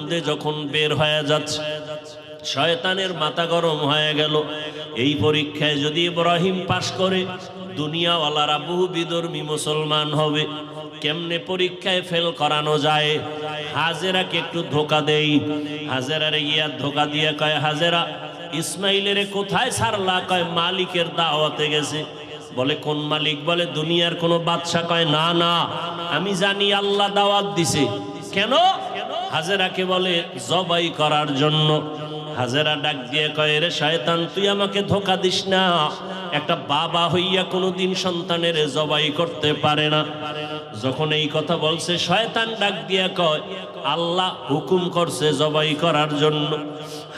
দিয়ে যখন বের হয়ে যাচ্ছে, শয়তানের মাথা গরম হয়ে গেল। এই পরীক্ষায় যদি ইব্রাহিম পাশ করে দুনিয়াওয়ালারা বহু বিধর্মী মুসলমান হবে। কেমনে পরীক্ষায় ফেল করানো যায়? হাজেরাকে একটু ধোকা দেই। হাজেরারে গিয়া ধোকা দিয়ে কয়, হাজেরা ইসমাইলের কোথায় ছাড়লা? কয় মালিকের দাওয়াতে গেছে। বলে কোন মালিক? বলে দুনিয়ার কোন বাদশা। কয় না না, আমি জানি আল্লাহ দাওয়াত দিছে। কেন? হাজেরাকে বলে জবাই করার জন্য। হাজেরা ডাক দিয়ে কয়, রে শয়তান, তুই আমাকে ধোকা দিস না। একটা বাবা হইয়া কোনোদিন সন্তানের জবাই করতে পারে না। যখন এই কথা বলছে, শয়তান ডাক দিয়া কয়, আল্লাহ হুকুম করছে জবাই করার জন্য।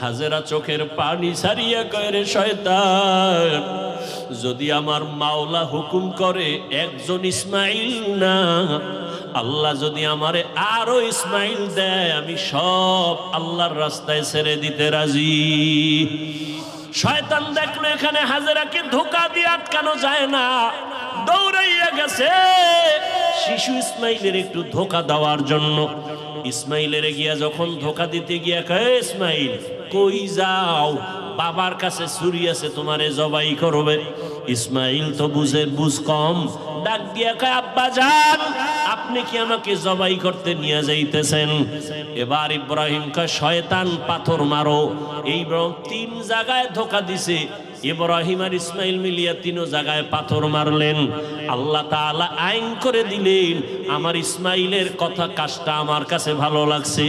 হাজেরা চোখের পানি ছাড়িয়া কয়, রে শয়তান, যদি আমার মাওলা হুকুম করে একজন ইসমাইল না, আল্লাহ যদি আমারে আরো ইসমাইল দেয়, আমি সব আল্লাহর রাস্তায় ছেড়ে দিতে রাজি। শয়তান দেখলো এখানে হাজেরাকে ধোকা দিয়ে আটকানো যায় না, দৌড়াইয়া গেছে শিশু ইসমাইলের একটু ধোকা দেওয়ার জন্য। ইসমাইলের গিয়া যখন ধোকা দিতে গিয়া কয়, ইসমাইল কই যাও? বাবার কাছে ছুরি আছে, তোমারে জবাই করবে। ইসমাইল তো বুঝ কম, ডাক দিয়া কয়, আব্বা জান, আপনি কি আমাকে জবাই করতে নিয়ে যাইতেছেন? এবার ইব্রাহিম কয়, শয়তান পাথর মারো। এই তিন জায়গায় ধোকা দিছে। ইব্রাহিম আর ইসমাইল মিলিয়া তিন জায়গায় পাথর মারলেন। আল্লাহ তাআলা আইন করে দিলেন, আমার ইসমাইলের কথা কাজটা আমার কাছে ভালো লাগছে।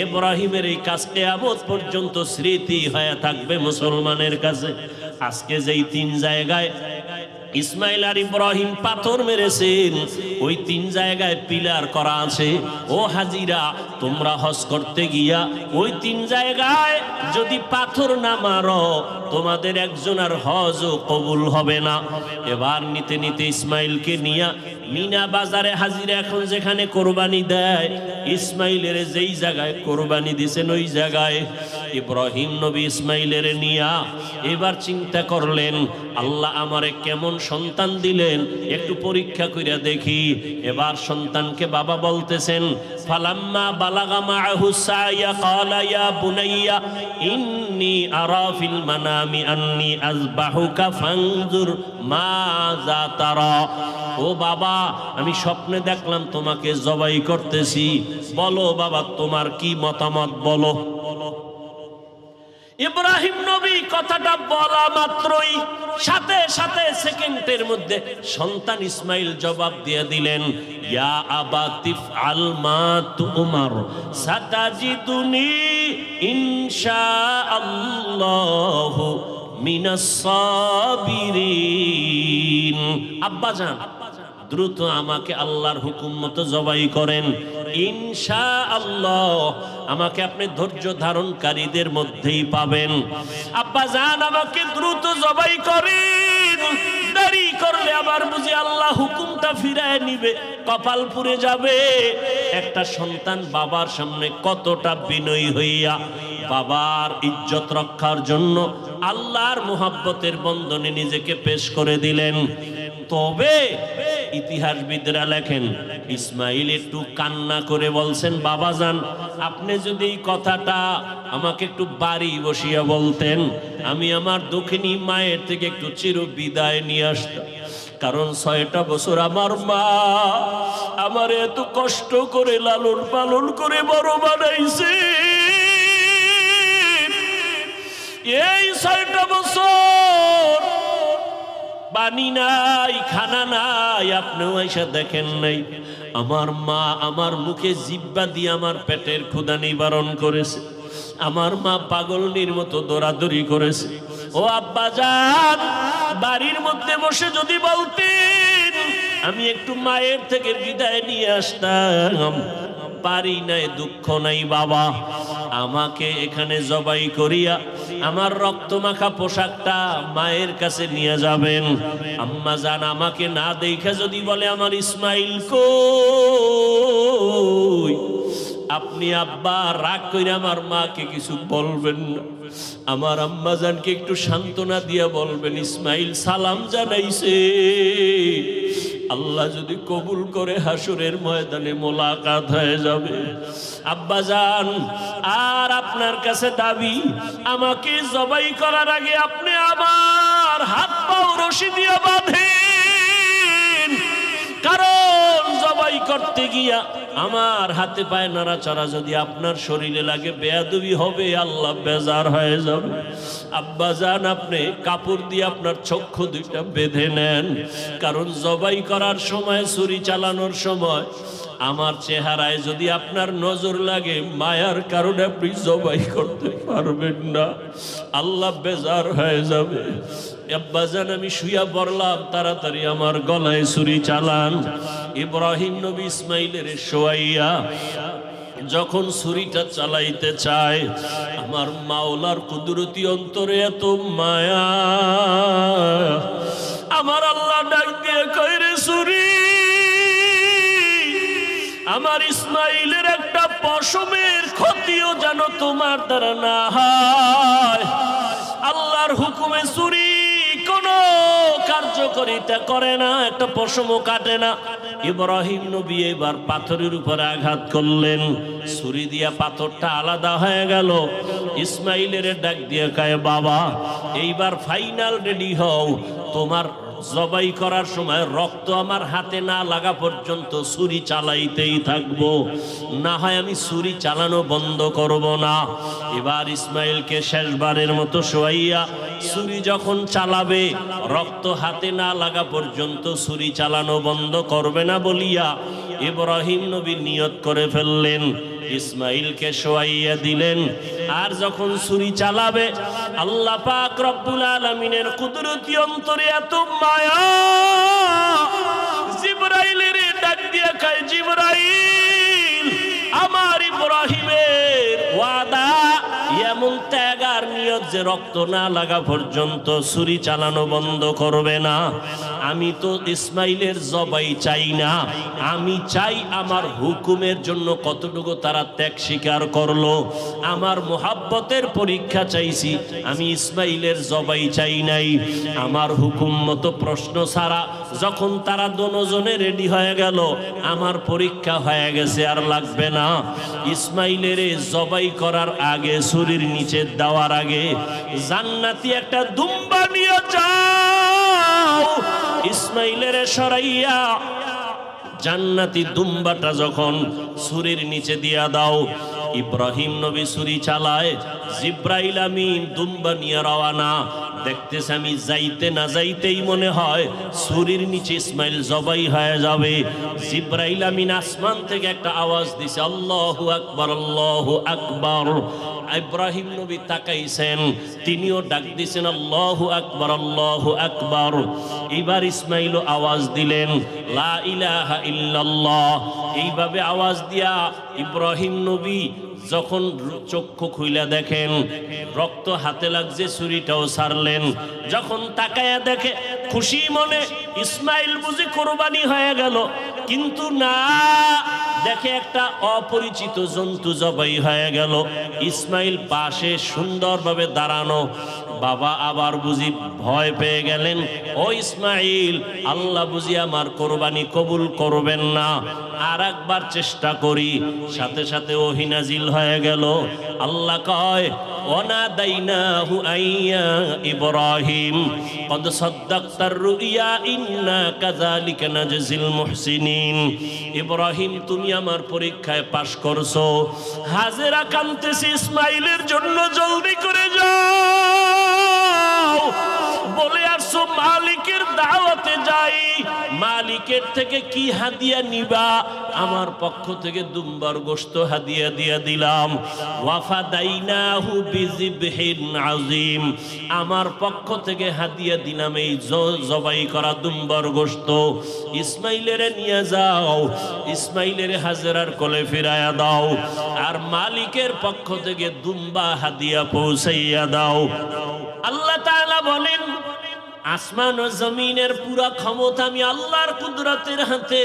ইব্রাহিমের এই কাজ কিয়ামত পর্যন্ত স্মৃতি হয়ে থাকবে মুসলমানের কাছে। আজকে যেই তিন জায়গায় ইসমাইল আর ইব্রাহিম পাথর মেরেছেন, ওই তিন জায়গায় পিলার করা আছে। ও হাজিরা, তোমরা হজ করতে গিয়া ওই তিন জায়গায় যদি পাথর না মারো, তোমাদের একজন আর হজও কবুল হবে না। এবার নিতে নিতে ইসমাইলকে নিয়া মিনা বাজারে হাজিরা এখন যেখানে কোরবানি দেয়, ইসমাইলের যেই জায়গায় কোরবানি দিছেন ওই জায়গায় ইব্রাহিম নবী ইসমাইলের নিয়া এবার চিন্তা করলেন, আল্লাহ আমারে কেমন সন্তান দিলেন, একটু পরীক্ষা কইরা দেখি। এবার সন্তানকে বাবা বলতেছেন, ফালাম্মা বালাগা মাআহু সায়া ক্বালা ইয়া বুনাইয়া ইন্নী আরা ফিল মানামি আন্নী আযবাহুকা ফানজুর মাযা তারা। ও বাবা, আমি স্বপ্নে দেখলাম তোমাকে জবাই করতেছি, বলো বাবা তোমার কি মতামত বলো। ইব্রাহিম নবী কথাটা বলা মাত্রই সাথে সাথে সেকেন্ডের মধ্যে সন্তান ইসমাইল জবাব দিয়ে দিলেন, ইয়া আবা তিফআল মা তুমার সাতাজিদুনি ইনশাআল্লাহু মিনাস সাবিরিন। আব্বাজান, দ্রুত আমাকে আল্লাহর হুকুম মতো জবাই করেন, ইনশাআল্লাহ আমাকে আপনি ধৈর্য ধারণকারীদের মধ্যেই পাবেন। আব্বা জান, আমাকে দ্রুত জবাই করেন, দেরি করলে আবার বুঝি আল্লাহ হুকুমটা ফিরায় নিবে, কপাল পুড়ে যাবে। একটা সন্তান বাবার সামনে কতটা বিনয়ী হইয়া বাবার ইজ্জত রক্ষার জন্য আল্লাহর মুহাব্বতের বন্ধনে নিজেকে পেশ করে দিলেন। তবে ইতিহাসবিদরা লেখেন, ইসমাইল একটু কান্না করে বলছেন, বাবাজান, আপনি যদি এই কথাটা আমাকে একটু বাড়ি বসিয়া বলতেন, আমি আমার দক্ষিণী মায়ের থেকে একটু চির বিদায় নিয়ে আসতাম। কারণ 6টা বছর আমার মা আমার এত কষ্ট করে লালন পালন করে বড় বানাইছে। এই 6টা বছর পানি নাই, খানা নাই, আপনিও এসে দেখেন নাই। আমার মা আমার মুখে জিহ্বা দিয়ে আমার পেটের ক্ষুধা নিবারণ করেছে। আমার মা পাগলনির মতো দৌড়াদৌড়ি করেছে। ও আব্বা জান, বাড়ির মধ্যে বসে যদি বলতেন আমি একটু মায়ের থেকে বিদায় নিয়ে আসতাম, পারি নাই, দুঃখ নাই বাবা, আমাকে এখানে জবাই করিয়া আমার রক্তমাখা পোশাকটা মায়ের কাছে নিয়ে যাবেন। আম্মা জান আমাকে না দেখে যদি বলে আমার ইসমাইল কই, আপনি আব্বা রাগ করে আমার মাকে কিছু বলবেন না, আমার আম্মা জানকে একটু সান্ত্বনা দিয়া বলবেন, ইসমাইল সালাম জানাইছে, আল্লাহ যদি কবুল করে হাসরের ময়দানে মোলাকাত হয়ে যাবে। আব্বাজান, আর আপনার কাছে দাবি, আমাকে জবাই করার আগে আপনি আমার হাত পাও রশি দিয়ে বাঁধেন, কারণ জবাই করতে গিয়া আমার হাতে পায়ে নাড়াচাড়া যদি আপনার শরীরে লাগে বেয়াদবি হবে, আল্লাহ বেজার হয়ে যাবে। আব্বাজান, আপনি কাপড় দিয়ে আপনার চক্ষু দুইটা বেঁধে নেন, কারণ জবাই করার সময়, ছুরি চালানোর সময় আমার চেহারায় যদি আপনার নজর লাগে, মায়ার কারণে আপনি জবাই করতে পারবেন না, আল্লাহ বেজার হয়ে যাবে। আব্বাজান, আমি শুয়া পড়লাম, তাড়াতাড়ি আমার গলায় ছুরি চালান। ইব্রাহিম নবী ইসমাইলের শোয়াইয়া যখন ছুরিটা চালাইতে চায়, আমার মাওলার কুদরতি অন্তরে এত মায়া, আমার আল্লাহ ডাক দিয়ে কয়, রে ছুরি, আমার ইসমাইলের একটা পশমের ক্ষতিও যেন তোমার দ্বারা না হয়। আল্লাহর হুকুমে ছুরি কোনো কার্যকারিতা করে না, একটা পশমও কাটে না। ইব্রাহিম নবী এবার পাথরের উপরে আঘাত করলেন, ছুরি দিয়া পাথরটা আলাদা হয়ে গেল। ইসমাইলের ডাক দিয়ে কয়, বাবা, এইবার ফাইনাল রেডি হও, তোমার জবাই করার সময় রক্ত আমার হাতে না লাগা পর্যন্ত ছুরি চালাইতেই থাকবো, না হয় আমি ছুরি চালানো বন্ধ করব না। এবার ইসমাইলকে শেষবারের মতো শোয়াইয়া ছুরি যখন চালাবে, রক্ত হাতে না লাগা পর্যন্ত ছুরি চালানো বন্ধ করবে না বলিয়া ইব্রাহিম নবী নিয়ত করে ফেললেন। ইসমাইলকে শোয়াইয়া দিলেন, আর যখন ছুরি চালাবে, আল্লাহ পাক রব্বুল আলামিনের কুদরতি অন্তরে এত মায়া, জিবরাইলের ডাক দিয়া কয়, জিবরাইল, আমার ইব্রাহিমের ওয়াদা, এমন ত্যাগ আর নিয়ত যে রক্ত না লাগা পর্যন্ত ছুরি চালানো বন্ধ করবে না। আমি তো ইসমাইলের জবাই চাই না, আমি চাই আমার হুকুমের জন্য কতটুকু তারা ত্যাগ স্বীকার করলো। আমার মোহাব্বতের পরীক্ষা চাইছি, আমি ইসমাইলের জবাই চাই নাই। আমার হুকুম মতো প্রশ্ন ছাড়া যখন তারা দুজনে রেডি হয়ে গেল, আমার পরীক্ষা হয়ে গেছে, আর লাগবে না। ইসমাইলের জবাই করার আগে, ছুরির নিচে দেওয়ার আগে, জান্নাতি একটা দুম্বা নিয়ে যাও, ইসমাইলের সরাইয়া জান্নাতি দুম্বাটা যখন ছুরির নিচে দিয়া দাও। ইব্রাহিম নবী ছুরি চালায়, জিব্রাইল আমিন দুম্বা নিয়ে রওয়ানা। দেখতেছে আমি যাইতে না যাইতেই মনে হয় ছুরির নিচে ইসমাইল জবাই হয়ে যাবে। জিব্রাইল আমিন আসমান থেকে একটা আওয়াজ দিছে, আল্লাহু আকবার, আল্লাহু আকবার। ইব্রাহিম নবী তাকাইছেন, তিনিও ডাক দিছেন, আল্লাহু আকবার, আল্লাহু আকবার। এবার ইসমাইলও আওয়াজ দিলেন, লা ইলাহা ইল্লাল্লাহ। এইভাবে আওয়াজ দিয়া ইব্রাহিম নবী যখন চক্ষু খুইলা দেখেন রক্ত হাতে লাগছে, ছুরিটাও ছাড়লেন। যখন তাকায়া দেখে, খুশি মনে ইসমাইল বুঝি কোরবানি হয়ে গেল, কিন্তু না, দেখে একটা অপরিচিত জন্তু জবাই হয়ে গেল। ইসমাইল পাশে সুন্দরভাবে দাঁড়ানো। বাবা আবার বুঝি ভয় পেয়ে গেলেন, ও ইসমাইল, আল্লাহ বুঝি আমার কোরবানি কবুল করবেন না, আর একবার চেষ্টা করি। সাথে সাথে ওহী নাজিল হয়ে গেল। আল্লাহ কয়, ওয়ানাদাইনাহু আইয়া ইব্রাহিম কদ সাদ্দাকতার রুইয়া ইন্না কাযালিকা নাজজিল মুহসিনিন। ইব্রাহিম, তুমি আমার পরীক্ষায় পাশ করছো। হাজেরা কাঁদতেছে ইসমাইলের জন্য, জলদি করে যাও। বলে আসছো মালিকের দাওয়াতে যাই, মালিকের থেকে কি হাদিয়া নিবা? আমার পক্ষ থেকে দুম্বার গোশত হাদিয়া দিয়া দিলাম। ওয়াফাদাইনাহু বিযিবহিন আযীম, আমার পক্ষ থেকে হাদিয়া দিলাম এই জবাই করা দুম্বার গোশত। ইসমাইলের নিয়ে যাও, ইসমাইলের হাজেরার কোলে ফিরায়া দাও, আর মালিকের পক্ষ থেকে দুম্বা হাদিয়া পৌঁছাইয়া দাও। আল্লাহ তাআলা বলেন, আসমান ও জমিনের পুরা ক্ষমতা আমি আল্লাহর কুদরতের হাতে।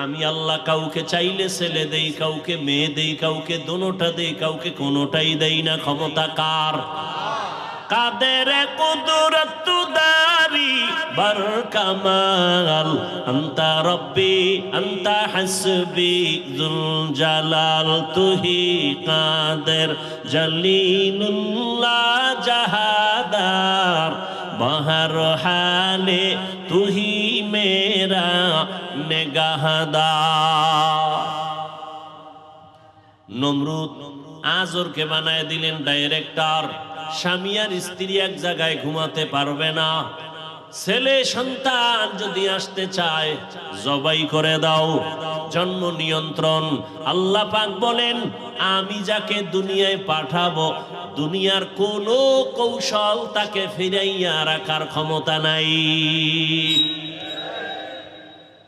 আমি আল্লাহ কাউকে চাইলে ছেলে দেই, কাউকে মেয়ে দেই, কাউকে দোনোটা দেই, কাউকে কোনোটাই দেই না। ক্ষমতা কার? কাদের কুদরত দারি বর কামাল আন্তা রব্বি আন্তা হাসবি যুল জালাল তুহি কাদের জলিলুল্লাহ জাহাদার বহর হালে তুহি মেরা নেগাহদার। নমরুদ আজরকে বানায় দিলেন ডাইরেক্টর। স্বামী আর স্ত্রী এক জায়গায় ঘুমাতে পারবে না। ছেলে সন্তান যদি আসতে চায় জবাই করে দাও, জন্ম নিয়ন্ত্রণ। আল্লাহ পাক বলেন আমি যাকে দুনিয়ায় পাঠাবো দুনিয়ার কোনো কৌশল তাকে ফিরাইয়া রাখার ক্ষমতা নাই।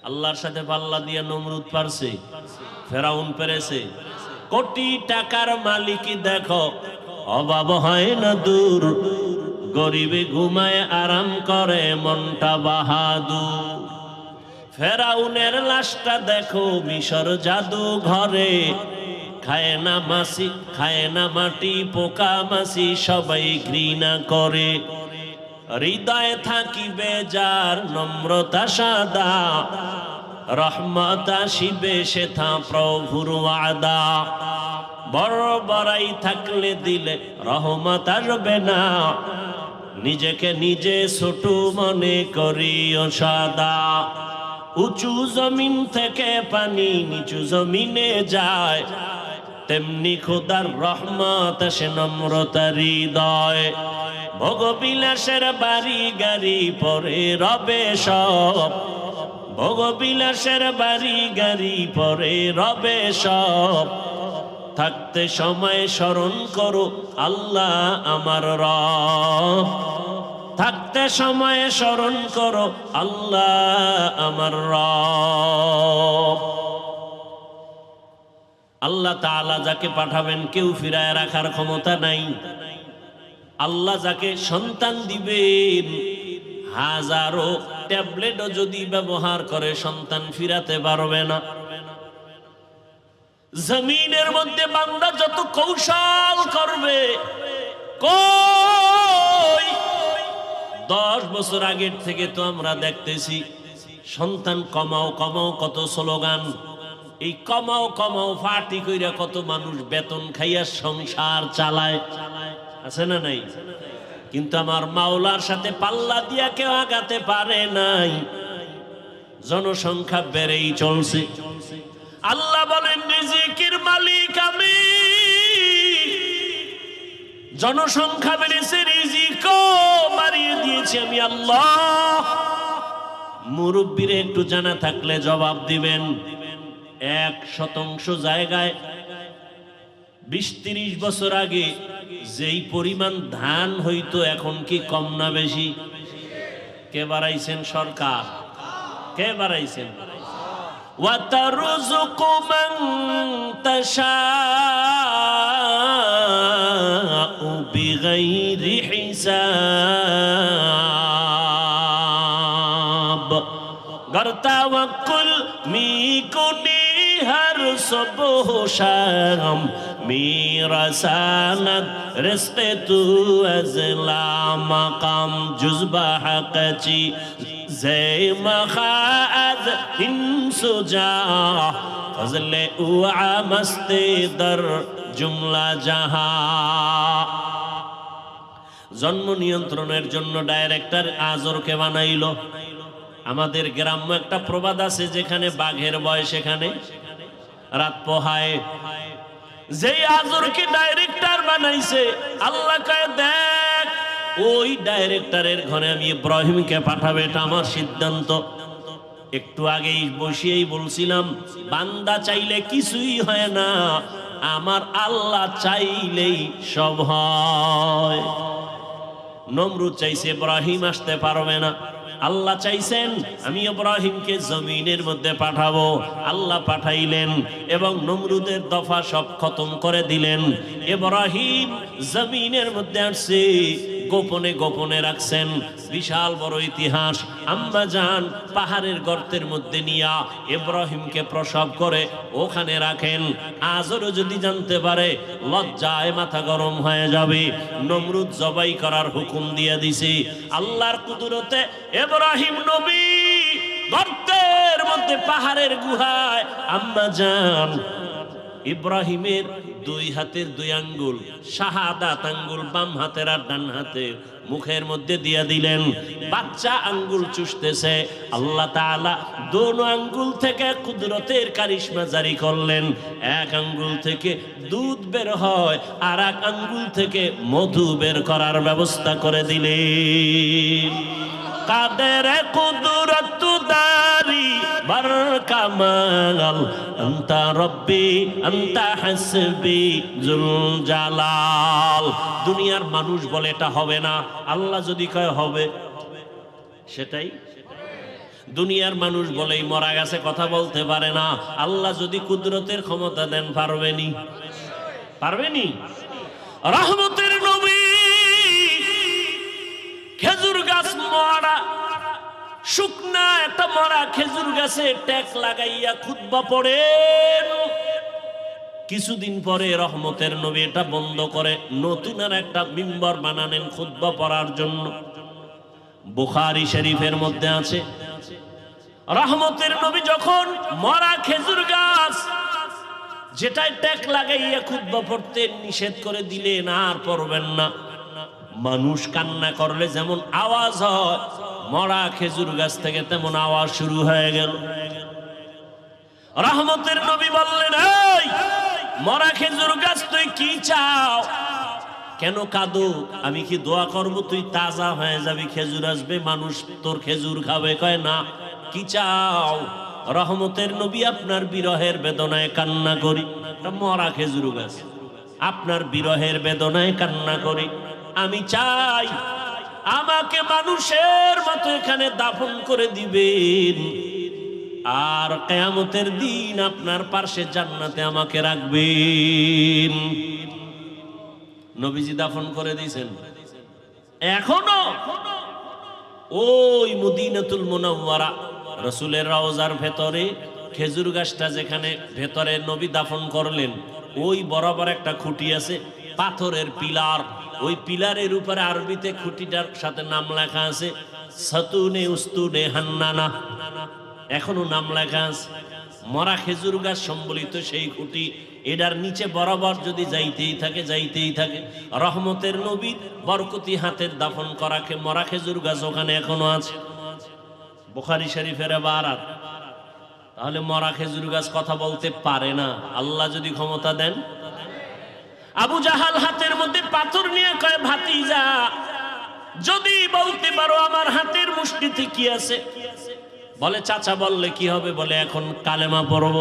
আল্লাহর সাথে পাল্লা দিয়ে নমরুদ পারছে, ফেরাউন পেরেছে। কোটি টাকার মালিকই দেখো অভাব হয় না দূর, গরিবে ঘুমায় আরাম করে মনটা বাহাদুর। ফেরাউনের লাশটা দেখো মিশর জাদু ঘরে, খায় না মাছি খায় না মাটি পোকা মাছি সবাই ঘৃণা করে। হৃদয়ে থাকিবে যার নম্রতা সাদা, রহমত আসিবে সেথা প্রভুর ওয়াদা। বড় বড়াই থাকলে দিলে রহমত আসবে না, নিজেকে নিজে ছোট মনে করিও সদা। উঁচু জমিন থেকে পানি নিচু জমিনে যায়, তেমনি খোদার রহমত আসে নম্রতার হৃদয়। ভোগবিলাসের বাড়ি গাড়ি পরে রবে সব, ভোগবিলাসের বাড়ি গাড়ি পরে রবে সব। থাকতে সময় স্মরণ করো আল্লাহ আমার রব, থাকতে সময় স্মরণ করো আল্লাহ আমার রব। আল্লাহ তাআলা যাকে পাঠাবেন কেউ ফিরায় রাখার ক্ষমতা নাই। আল্লাহ যাকে সন্তান দিবেন হাজারো ট্যাবলেটও যদি ব্যবহার করে সন্তান ফিরাতে পারবে না। জমিনের মধ্যে বান্দা যত কৌশল করবে, কই 10 বছর আগের থেকে তো আমরা দেখতেছি সন্তান কমাও কমাও কত স্লোগান। এই কমাও কমাও ফাটি কইরা কত মানুষ বেতন খাইয়া সংসার চালায়, আছে না নাই? কিন্তু আমার মাওলার সাথে পাল্লা দিয়া কেউ আগাতে পারে নাই। জনসংখ্যা বেড়েই চলছে। আল্লাহ বলেন রিজিকের মালিক আমি, জনসংখ্যা বেড়েছে রিজিকও বাড়িয়ে দিয়েছি আমি আল্লাহ। মুরব্বীর একটু জানা থাকলে জবাব দিবেন। 1% জায়গায় 20-30 বছর আগে যেই পরিমাণ ধান হইতো এখন কি কম না বেশি? কে বাড়াইছেন? সরকার। কে বাড়াইছেন? وَتَرْزُقُ مَن تَشَاءُ بِغَيْرِ حِسَابٍ گر توکل می کنی ہر صبح و شام میرساند رزق تو از لا مقام جز به حق چی زی مخاذ انسو جا فضل او عمست در জুমলা জাহা। জন্ম নিয়ন্ত্রণের জন্য ডাইরেক্টর আজরকে বানাইলো। আমাদের গ্রাম্য একটা প্রবাদ আছে, যেখানে বাঘের ভয় সেখানে রাত পোহায়। যেই আজরকে ডাইরেক্টর বানাইছে আল্লাহ কয় দেখ ওই ডাইরেক্টরের ঘরে আমি ইব্রাহিমকে পাঠাবে, এটা আমার সিদ্ধান্ত। একটু আগেই বসিয়েই বলছিলাম বান্দা চাইলে কিছুই হয় না, আমার আল্লাহ চাইলেই সব হয়। নমরুদ চাইছে ইব্রাহিম আসতে পারবে না, আল্লাহ চাইছেন আমি ইব্রাহিমকে জমিনের মধ্যে পাঠাবো। আল্লাহ পাঠাইলেন এবং নমরুদের দফা সব খতম করে দিলেন। ইব্রাহিম জমিনের মধ্যে আসছে, গোপনে গোপনে রাখছেন। বিশাল বড় ইতিহাস। আম্মা জান পাহাড়ের গর্তের মধ্যে নিয়া ইব্রাহিমকে প্রসব করে ওখানে রাখেন। আজরও যদি জানতে পারে লজ্জায় মাথা গরম হয়ে যাবে। নমরুদ জবাই করার হুকুম দিয়ে দিছে। আল্লাহর কুদরতে ইব্রাহিম নবী গর্তের মধ্যে পাহাড়ের গুহায় আম্মা জান ইব্রাহিমের 2 হাতের 2 আঙ্গুল, শাহাদাত আঙ্গুল বাম হাতের আর ডান হাতের মুখের মধ্যে দিয়ে দিলেন। বাচ্চা আঙ্গুল চুষতেছে। আল্লাহ তাআলা দোনো আঙ্গুল থেকে কুদরতের কারিশমা জারি করলেন। এক আঙ্গুল থেকে দুধ বের হয়, আর এক আঙ্গুল থেকে মধু বের করার ব্যবস্থা করে দিলেন। কাদের কুদরত দারি বার কামাল আনতা রব্বি আনতা হাসবি জুল জালাল। দুনিয়ার মানুষ বলে এটা হবে না, আল্লাহ যদি কয় হবে সেটাই। দুনিয়ার মানুষ বলেই মরা গেছে কথা বলতে পারে না, আল্লাহ যদি কুদরতের ক্ষমতা দেন পারবেনি? পারবেনি? রহমতের নবী খেজুর গাছ মরা, শুকনা একটা মরা খেজুর গাছে ট্যাক লাগাইয়া খুতবা পড়েন। কিছুদিন পরে রহমতের নবী এটা বন্ধ করে নতুন আর একটা মিম্বর বানালেন খুতবা পড়ার জন্য। বুখারী শরীফের মধ্যে আছে রহমতের নবী যখন মরা খেজুর গাছ যেটাই ট্যাক লাগাইয়া খুতবা পড়তে নিষেধ করে দিলেন, আর পড়বেন না। মানুষ কান্না করলে যেমন আওয়াজ হয়, মরা খেজুর গাছ থেকে তেমন আওয়াজ শুরু হয়ে গেল। রহমতের নবী বললেন, এই মরা খেজুর গাছ তুই কি চাও? কেন কাঁদো? আমি কি দোয়া করব তুই তাজা হয়ে যাবি, খেজুর আসবে, মানুষ তোর খেজুর খাবে? কয় না। কি চাও? রহমতের নবী আপনার বিরহের বেদনায় কান্না করি। মরা খেজুর গাছ, আপনার বিরহের বেদনায় কান্না করি। আমি চাই আমাকে মানুষের মতো এখানে দাফন করে দিবেন, আর কিয়ামতের দিন আপনার পাশে জান্নাতে আমাকে রাখবেন। নবীজি দাফন করে দিয়েছেন। এখনো ওই মদিনাতুল মুনাওয়ারা রাসূলের রওজার ভেতরে খেজুর গাছটা যেখানে ভেতরে নবী দাফন করলেন, ওই বরাবর একটা খুঁটি আছে, পাথরের পিলার। ওই পিলারের উপরে আরবিতে খুঁটিটার সাথে নাম লেখা আছে সাতুনে উস্তুনে হান্নানা। এখনো নাম লেখা আছে। মরা খেজুর গাছ সম্বলিত সেই খুঁটি, এটার নিচে বরাবর যদি যাইতেই থাকে যাইতেই থাকে। রহমতের নবীর বরকতি হাতের দাফন করা মরা খেজুর গাছ ওখানে এখনো আছে। বুখারী শরীফের বারাত। তাহলে মরা খেজুর গাছ কথা বলতে পারে না, আল্লাহ যদি ক্ষমতা দেন। আবু জাহাল হাতের মধ্যে পাথর নিয়ে কয়, ভাতিজা যদি বলতে পারো আমার হাতের মুষ্টিতে কি আছে? বলে, চাচা বললে কি হবে? বলে, এখন কালেমা পড়ব।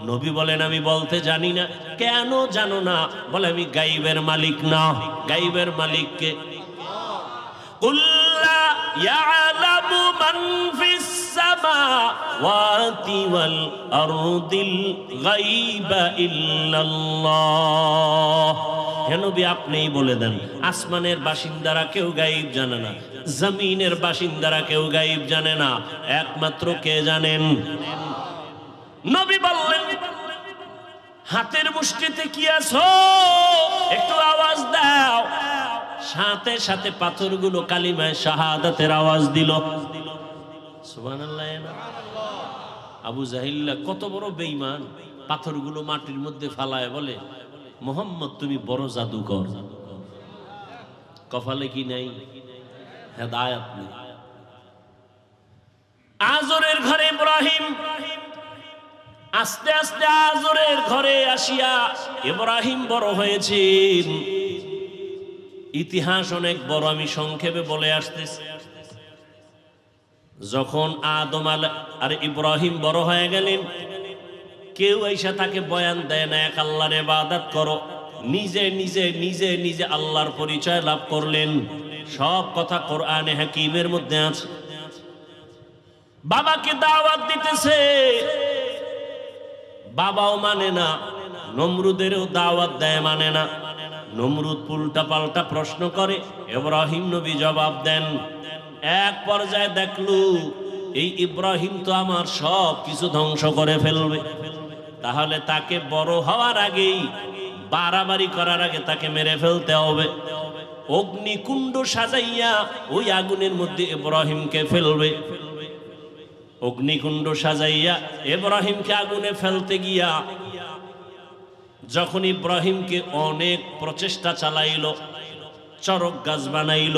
নবী বলেন, আমি বলতে জানি না। কেন জানো না? বলে, আমি গাইবের মালিক না। গাইবের মালিককে কুল্লা ইয়ালামু মান ফিস সামাওয়াতি ওয়াল আরদিল গায়বা ইল্লাল্লাহ। হে নবী, আপনিই বলে দেন, আসমানের বাসিন্দারা কেউ গায়েব জানে না, জমিনের বাসিন্দারা কেউ গায়েব জানে না, একমাত্র কে জানেন? নবী বললেন, হাতের মুষ্টিতে কি আছো? একটু আওয়াজ দাও। সাথে সাথে পাথরগুলো কালিমায়ে শাহাদাতের আওয়াজ দিল। সুবহানাল্লাহ। আবু জাহিল কত বড় বেঈমান, পাথরগুলো মাটির মধ্যে ফালায় বলে, মোহাম্মদ তুমি বড় জাদুকর। কপালে কি নাই? হেদায়েত নেই। আজরের ঘরে ইব্রাহিম, আস্তে আস্তে আজরের ঘরে আসিয়া ইব্রাহিম বড় হয়েছেন। ইতিহাস অনেক বড়, আমি সংক্ষেপে বলে আসতেছি। যখন আদম আর ইব্রাহিম বড় হয়ে গেলেন, কেউ এসে তাকে বয়ান দেয় না এক আল্লাহর ইবাদত করো। নিজে নিজে নিজে নিজে আল্লাহর পরিচয় লাভ করলেন। সব কথা কোরআনে হাকিমের মধ্যে আছে। বাবাকে দাওয়াত দিতেছে, বাবাও মানে না। নমরুদেরও দাওয়াত দেয়, মানে না। নমরুদ উল্টা পাল্টা প্রশ্ন করে, ইব্রাহিম নবী জবাব দেন। এক পর্যায়ে দেখলু এই ইব্রাহিম তো আমার সব কিছু ধ্বংস করে ফেলবে, তাহলে তাকে বড় হওয়ার আগেই, বাড়াবাড়ি করার আগে তাকে মেরে ফেলতে হবে। অগ্নিকুণ্ড সাজাইয়া ওই আগুনের মধ্যে ইব্রাহিমকে ফেলবে। অগ্নিকুণ্ড সাজাইয়া ইব্রাহিমকে আগুনে ফেলতে গিয়া যখন ইব্রাহিমকে অনেক প্রচেষ্টা চালাইল, চরক গাছ বানাইল,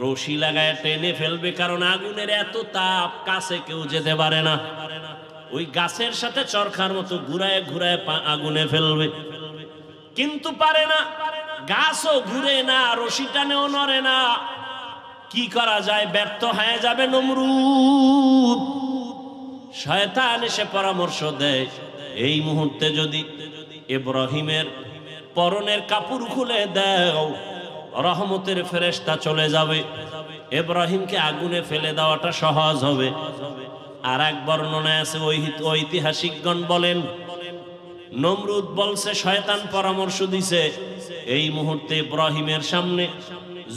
রশি লাগায় টেনে ফেলবে, কারণ আগুনের এত তাপ, কাছে কেউ যেতে পারে না। ওই গাছের সাথে চরখার মতো ঘুরায় ঘুরায় আগুনে ফেলবে, কিন্তু পারে না। গাছও ঘুরে না, রশি টানেও নড়ে না। কি করা যায়? ব্যর্থ হয়ে যাবে নমরুদ। শয়তান এসে পরামর্শ দেয়, এই মুহূর্তে যদি ইব্রাহিমের পরনের কাপড় খুলে দাও, রহমতের ফেরেশতা চলে যাবে, ইব্রাহিমকে আগুনে ফেলে দেওয়াটা সহজ হবে। আর এক বর্ণনায় আছে, ঐতিহাসিকগণ বলেন, নমরুদ বলছে শয়তান পরামর্শ দিছে, এই মুহূর্তে ইব্রাহিমের সামনে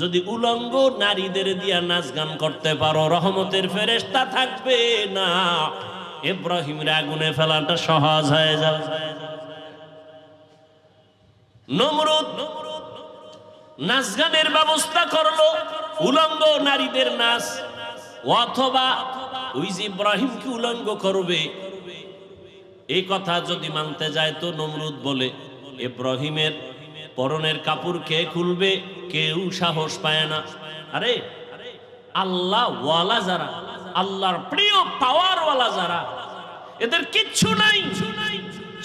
যদি উলঙ্গ নারীদের দিয়া নাচ গান করতে পারো, রহমতের ফেরেশতা থাকবে না, ইব্রাহিমের আগুনে ফেলাটা সহজ হয়ে যাবে। নমরুদ নাচ গানের ব্যবস্থা করলো, উলঙ্গ নারীদের নাচ, অথবা ওই যে ইব্রাহিমকে উলঙ্গ করবে, এই কথা যদি মানতে যায় তো নমরুদ বলে, ইব্রাহিমের পরনের কাপড় কে খুলবে? কেউ সাহস পায় না। আরে আল্লাহ ওয়ালা যারা, আল্লাহর প্রিয় পাওয়ার ওয়ালা যারা, এদের কিচ্ছু নাই,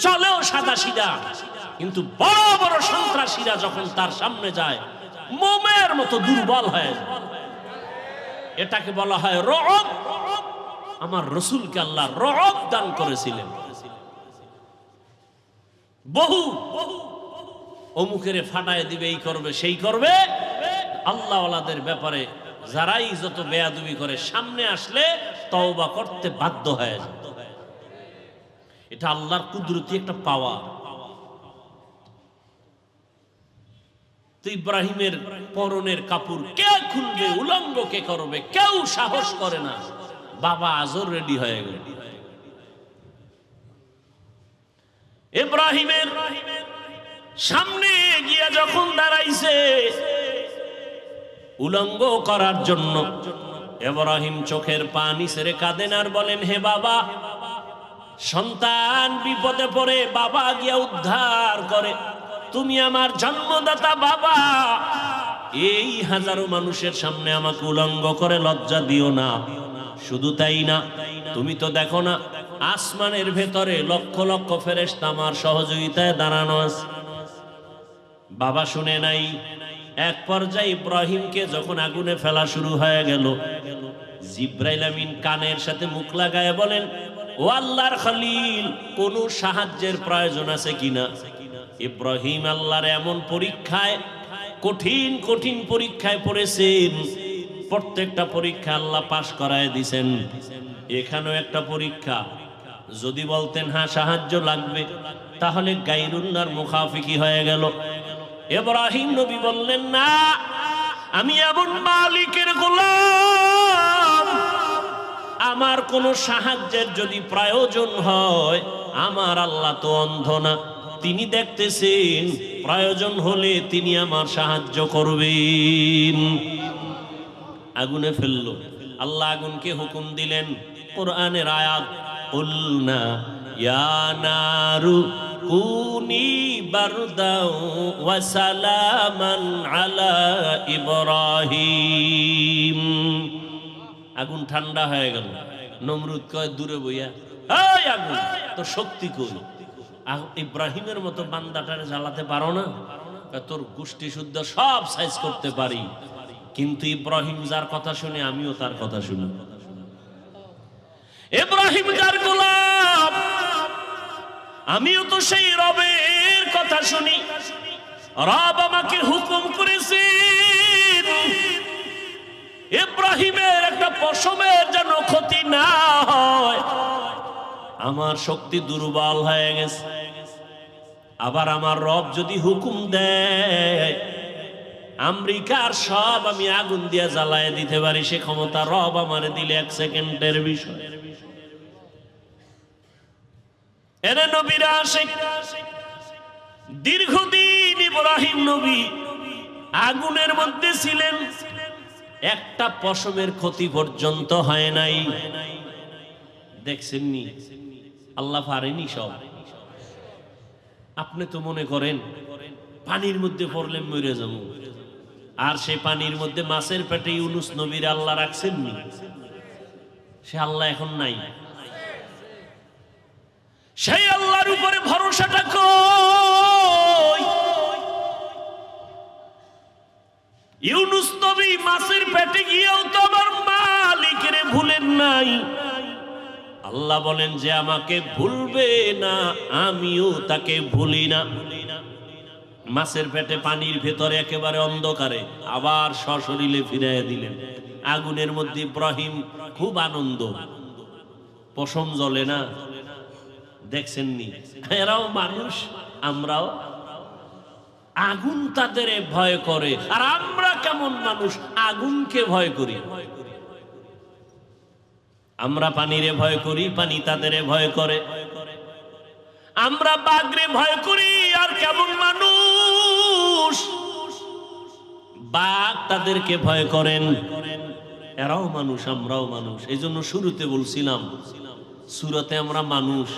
চলেও সাদা সিধা, কিন্তু বড় বড় সন্ত্রাসীরা যখন তার সামনে যায়, মোমের মতো দুর্বল হয়ে যায়। এটাকে বলা হয় রব। আমার রসুলকে আল্লাহ রব দান করেছিলেন। বহু অমুকের ফাটায় দিবে, এই করবে সেই করবে। আল্লাহ ওয়ালাদের ব্যাপারে যারাই যত বেয়াদবি করে, সামনে আসলে তওবা করতে বাধ্য হয়ে যায়। এটা আল্লাহর কুদরতি একটা পাওয়া। তো ইব্রাহিমের পরনের কাপড় কে খুলবে, উলঙ্গ কে করবে? কেউ সাহস করে না। বাবা আজর রেডি হয়ে গেল। ইব্রাহিমের সামনে গিয়া যখন দাঁড়াইছে উলঙ্গ করার জন্য, ইব্রাহিম চোখের পানি ছেড়ে কাঁদেন আর বলেন, হে বাবা, সন্তান বিপদে পড়ে, বাবা গিয়া উদ্ধার করে। তুমি আমার জন্মদাতা বাবা, এই হাজারো মানুষের সামনে আমাকে উলঙ্গ করে লজ্জা দিও না। শুধু তাই না, তুমি তো দেখো না আসমানের ভেতরে লক্ষ লক্ষ ফেরেশতা আমার সহযোগিতায় দাঁড়ানো আছে। বাবা শুনে নাই। এক পর্যায়ে ইব্রাহিমকে যখন আগুনে ফেলা শুরু হয়ে গেল, জিব্রাইল আমিন কানের সাথে মুখ লাগায় বলেন, ও আল্লাহর খলিল, কোন সাহায্যের প্রয়োজন আছে কিনা? ইব্রাহিম আল্লাহর এমন পরীক্ষায়, কঠিন কঠিন পরীক্ষায় পড়েছেন, প্রত্যেকটা পরীক্ষা আল্লাহ পাশ করায় দিছেন। এখানেও একটা পরীক্ষা। যদি বলতেন হ্যাঁ সাহায্য লাগবে, তাহলে গায়রুল্লাহর মুখাফিকি হয়ে গেল। ইব্রাহিম নবী বললেন, না, আমি এমন মালিকের গোলাম, আমার কোন সাহায্যের যদি প্রয়োজন হয়, আমার আল্লাহ তো অন্ধ না, তিনি দেখতেছেন, প্রয়োজন হলে তিনি আমার সাহায্য করবেন। আগুনে ফেললো। আল্লাহ আগুনকে হুকুম দিলেন, কোরআনের আয়াত, কুলনা ইয়া নারু কুনি বারদাও ওয়া সালামান আলা ইব্রাহিম। আগুন ঠান্ডা হয়ে গেল। নমরুদ কয় দূরে বইয়া, এই আগুন, তোর শক্তি কই? ইব্রাহিমের মতো বান্দাটারে জ্বালাতে পারো না? তোর গোষ্ঠী শুদ্ধ সব সাইজ করতে পারি, কিন্তু ইব্রাহিম যার কথা শুনে আমিও তার কথা শুনি। ইব্রাহিম যার গোলাম, আমিও তো সেই রবের কথা শুনি। রব আমাকে হুকুম করেছেন ইব্রাহিমের একটা পশমের যেন ক্ষতি না হয়। আমার শক্তি দুর্বল হয়ে গেছে। আবার আমার রব যদি হুকুম দেয় আমেরিকার সব আমি আগুন দিয়ে জ্বালায় দিতে পারি, সে ক্ষমতা রব আমারে দিলে 1 সেকেন্ডের বিষয়। এরে নবীরা আশিক, দীর্ঘদিন ইব্রাহিম নবী আগুনের মধ্যে ছিলেন, একটা পশমের ক্ষতি পর্যন্ত হয় নাই। দেখছেননি আল্লাহ পারেনি সব। আপনি তো মনে করেন পানির মধ্যে পড়লে মরে যাবো, আর সেই পানির মধ্যে মাছের পেটে ইউনুস নবীর আল্লাহ রাখছেননি? সে আল্লাহ এখন নাই। সেই আল্লাহর উপরে ভরসাটা কই? ইউনুস নবী মাছের পেটে গিয়েও তো আমার মালিকের ভুলেন নাই। আল্লাহ বলেন যে আমাকে ভুলবে না, আমিও তাকে ভুলি না। মাছের পেটে পানির ভেতরে একেবারে অন্ধকারে আবার সশরীরে ফিরাইয়া দিলেন। আগুনের মধ্যে ইব্রাহিম খুব আনন্দ, পশম জ্বলে না। দেখছেননি? এরাও মানুষ, আমরাও। আগুন তাদের ভয় করে, আর আমরা কেমন মানুষ আগুনকে ভয় করি। আমরা পানিরে ভয় করি, পানি তাদের ভয় করে। আমরা বাঘরে ভয় করি, আর কেমন মানুষ বাঘ তাদেরকে ভয় করেন। এরাও মানুষ, আমরাও মানুষ। এই জন্য শুরুতে বলছিলাম সূরাতে আমরা মানুষ,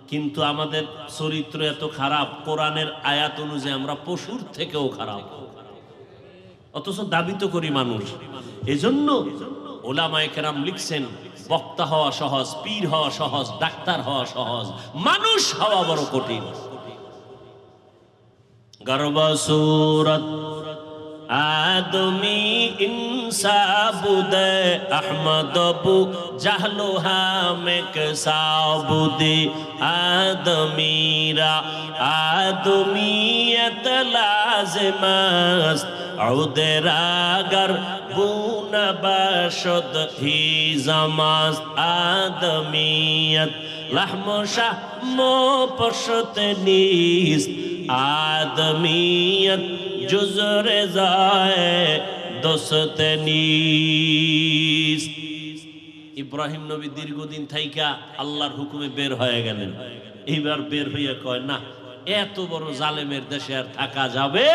কিন্তু আমাদের চরিত্র এত খারাপ, কোরআনের আয়াত অনুযায়ী আমরা পশুর থেকেও খারাপ, অথচ দাবি তো করি মানুষ। এজন্য ওলামায়ে কেরাম লিখছেন বক্তা হওয়া সহজ, পীর হওয়া সহজ, ডাক্তার হওয়া সহজ, মানুষ হওয়া বড় কঠিন। গর্ব সূরত আদমি ইনসাবুদে আহমদবু জাহলো হামেক সাবুদে আদমিরা আদমিয়ত লাজমাস আউদেরাগর বুনা বাশদ হি জামাস আদমিয়ত লাহমশা মো পশত নিস আদমিয়ত জুজরে যায় দোস্ত নিস। ইব্রাহিম নবী দীর্ঘদিন থাইকা আল্লাহর হুকুমে বের হয়ে গেলেন। এইবার বের হইয়া কয় না, এত বড় জালেমের দেশে আর থাকা যাবে।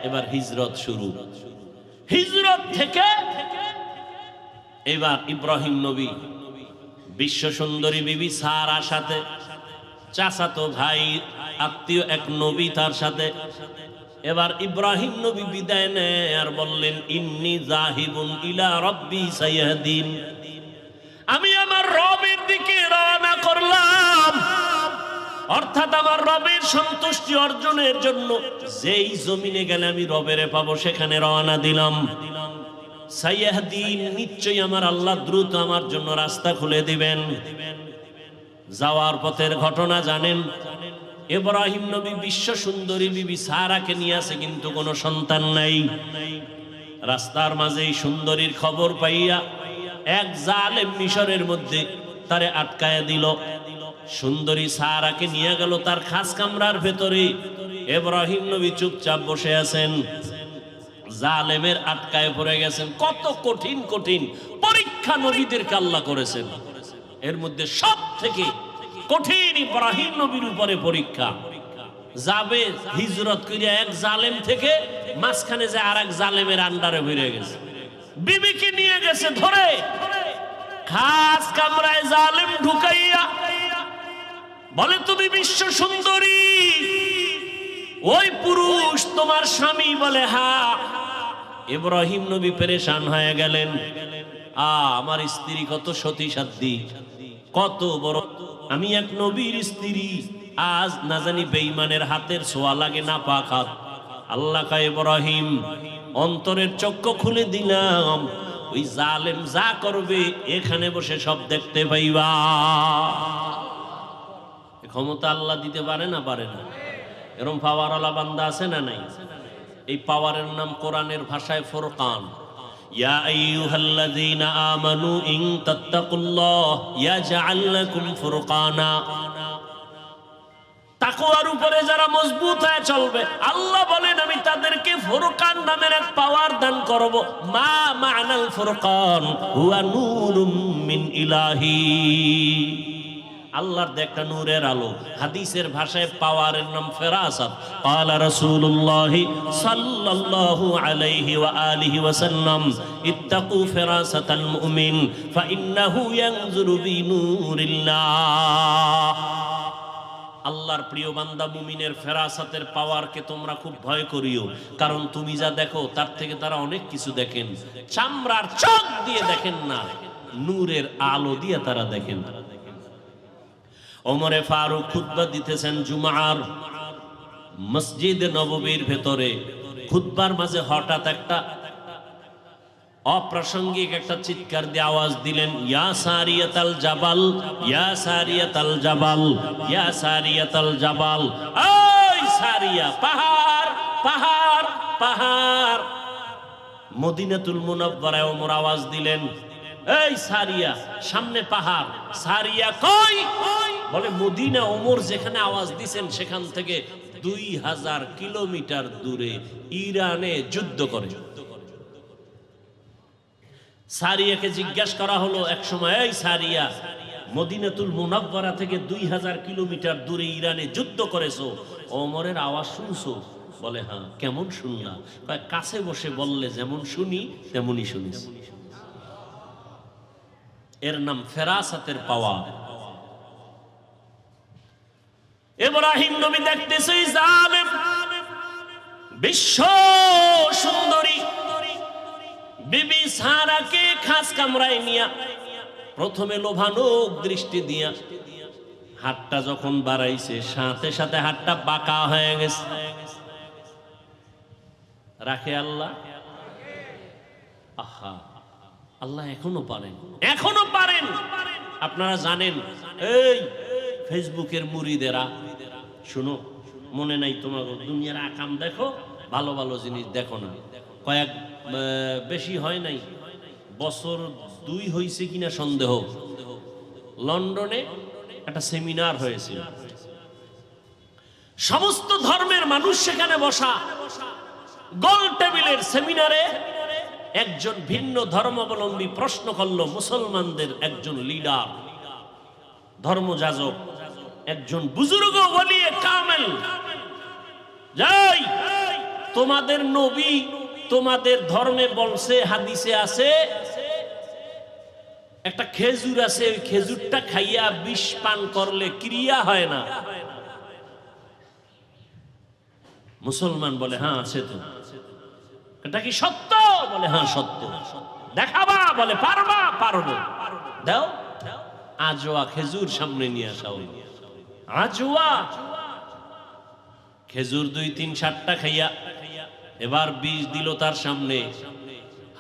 এবার হিজরত শুরু। হিজরত থেকে এবার ইব্রাহিম নবী বিশ্ব সুন্দরী বিবি সারার সাথে, চাচাতো ভাই আত্মীয় এক নবী তার সাথে, এবার ইব্রাহিম নবী বিদায় নেয় আর বললেন ইন্নী জাহিবুন ইলা রাব্বি সাইয়াহদিন, আমি আমার রবের দিকে রওনা করলাম। অর্থাৎ আমার রবের সন্তুষ্টি অর্জনের জন্য যেই জমিনে গেলে আমি রবেরে পাবো সেখানে রওনা দিলাম। সাইয়াহদিন, নিশ্চয়ই আমার আল্লাহ দ্রুত আমার জন্য রাস্তা খুলে দিবেন। যাওয়ার পথের ঘটনা জানেন। ইব্রাহিম নবী বিশ্ব সুন্দরী বিবি সারাকে নিয়ে আসে, কিন্তু কোনো সন্তান নাই। রাস্তার মাঝে এই সুন্দরীর খবর পাইয়া এক জালেম মিশরের মধ্যে তারে আটকায়া দিল। সুন্দরী সারাকে নিয়ে গেল তার খাস কামরার ভেতরে। ইব্রাহিম নবী চুপচাপ বসে আছেন, জালেমের আটকায় পড়ে গেছেন। কত কঠিন কঠিন পরীক্ষা নবীদেরকে আল্লাহ করেছেন, এর মধ্যে সব থেকে কঠিন ইব্রাহিম নবীর উপরে পরীক্ষা। যাবে হিজরত করিয়া এক জালেম থেকে, মাঝখানে যে আর এক জালেমের আন্ডারে বেরিয়ে গেছে। বিবিকে নিয়ে গেছে ধরে খাস কামরায় জালেম ঢুকাইয়া বলে তুমি বিশ্ব সুন্দরী, ওই পুরুষ তোমার স্বামী? বলে হ্যাঁ। ইব্রাহিম নবী পেরেশান হয়ে গেলেন। আমার স্ত্রী কত সতী সাধ্বী, কত বড়, আমি এক নবীর স্ত্রী, আজ না জানি বেঈমানের হাতের ছোঁয়া লাগে না পাক হাত। আল্লাহ কয় ইব্রাহিম অন্তরের চক্ষু খুলে দিলাম, ওই জালেম যা করবে এখানে বসে সব দেখতে পাইবা। ক্ষমতা আল্লাহ দিতে পারে না? পারে না? এরকম পাওয়ারওয়ালা বান্দা আছে না নাই? এই পাওয়ারের নাম কোরআনের ভাষায় ফুরকান। ইয়া আইয়ুহাল্লাযীনা আমানু ইন তাত্তাকুল্লাহ ইয়াজআল লাকুম ফুরকানা। তাকওয়ার উপরে যারা মজবুত হয়ে চলবে, আল্লাহ বলেন আমি তাদেরকে ফুরকান নামের এক পাওয়ার দান করব। মা মা'নাল ফুরকান হুয়া নূরুম মিন ইলাহি, আল্লাহর একটা নূরের আলো। হাদিসের ভাষায় পাওয়ারের নাম ফেরাসাত। ক্বালা রাসূলুল্লাহ সাল্লাল্লাহু আলাইহি ওয়া আলিহি ওয়াসাল্লাম ইত্তাকু ফেরাসাতাল মুমিন ফাইন্নাহু ইয়ানজুরু বিনূরিল্লাহ। আল্লাহর প্রিয় বান্দা মুমিনের ফেরাসাতের পাওয়ারকে তোমরা খুব ভয় করিও, কারণ তুমি যা দেখো তার থেকে তারা অনেক কিছু দেখেন। চামড়ার চোখ দিয়ে দেখেন না, নূরের আলো দিয়ে তারা দেখেন। ওমরে ফারুক খুতবা দিতেছেন জুমার মসজিদে নববীর ভেতরে। খুতবার মাঝে হঠাৎ একটা অপ্রাসঙ্গিক একটা চিৎকার দিয়ে আওয়াজ দিলেন, ইয়া সারিয়াতাল জাবাল, ইয়া সারিয়াতাল জাবাল, ইয়া সারিয়াতাল জাবাল। ওই সারিয়া, পাহাড় পাহাড় পাহাড়। মদিনাতুল মুনাওয়ারায় ওমর আওয়াজ দিলেন, এই সারিয়া, সামনে পাহাড়। সারিয়া কই? বলে মদিনা। ওমর যেখানে আওয়াজ দিছেন সেখান থেকে 2000 কিলোমিটার দূরে ইরানে যুদ্ধ করে। সারিয়াকে জিজ্ঞাসা করা হলো এক সময়, এই সারিয়া, মদিনাতুল মুনাওয়ারা থেকে 2000 কিলোমিটার দূরে ইরানে যুদ্ধ করেছো, ওমরের আওয়াজ শুনছো? বলে হ্যাঁ। কেমন শুনলা? কাছে বসে বললে যেমন শুনি তেমনই শুনিস। এর নাম ফেরাসাতের পাওয়া। ইব্রাহিম নবী দেখতেছে জালেম বিশ্ব সুন্দরী বিবি সারাকে খাস কামরায় নিয়া প্রথমে লোভানোক দৃষ্টি দিয়া হাতটা যখন বাড়াইছে, সাথে সাথে হাতটা বাঁকা হয়ে গেছে। রাখে আল্লাহ? আহা, আল্লাহ এখনো পারেন, এখনো পারেন। আপনারা জানেন, এই ফেসবুকের মুরিদেরা, শুনো, মনে নাই তোমার, দুনিয়ার আকাম দেখো, ভালো ভালো জিনিস দেখো না। কয়েক বেশি হয় নাই, বছর 2 হয়েছে কিনা সন্দেহ, লন্ডনে একটা সেমিনার হয়েছিল। সমস্ত ধর্মের মানুষ সেখানে বসা। গোল টেবিলের সেমিনারে একজন ভিন্ন ধর্মাবলম্বী প্রশ্ন করলো মুসলমানদের একজন লিডার, ধর্মযাজক, একজন বুজুর্গ ওলিয়ে কামেল, যাই তোমাদের নবী তোমাদের ধর্মে বলছে, হাদিসে আছে, একটা খেজুর আছে, ওই খেজুরটা খাইয়া বিষ পান করলে ক্রিয়া হয় না। মুসলমান বলে হ্যাঁ আছে তো। এটা কি সত্য? বলে হ্যাঁ সত্য। দেখাবা? বলে পারবা? পারবো। দাও। আজওয়া খেজুর সামনে নিয়ে আসা হল। আজওয়া খেজুর 2-3-7টা খাইয়া এবার বিষ দিল তার সামনে।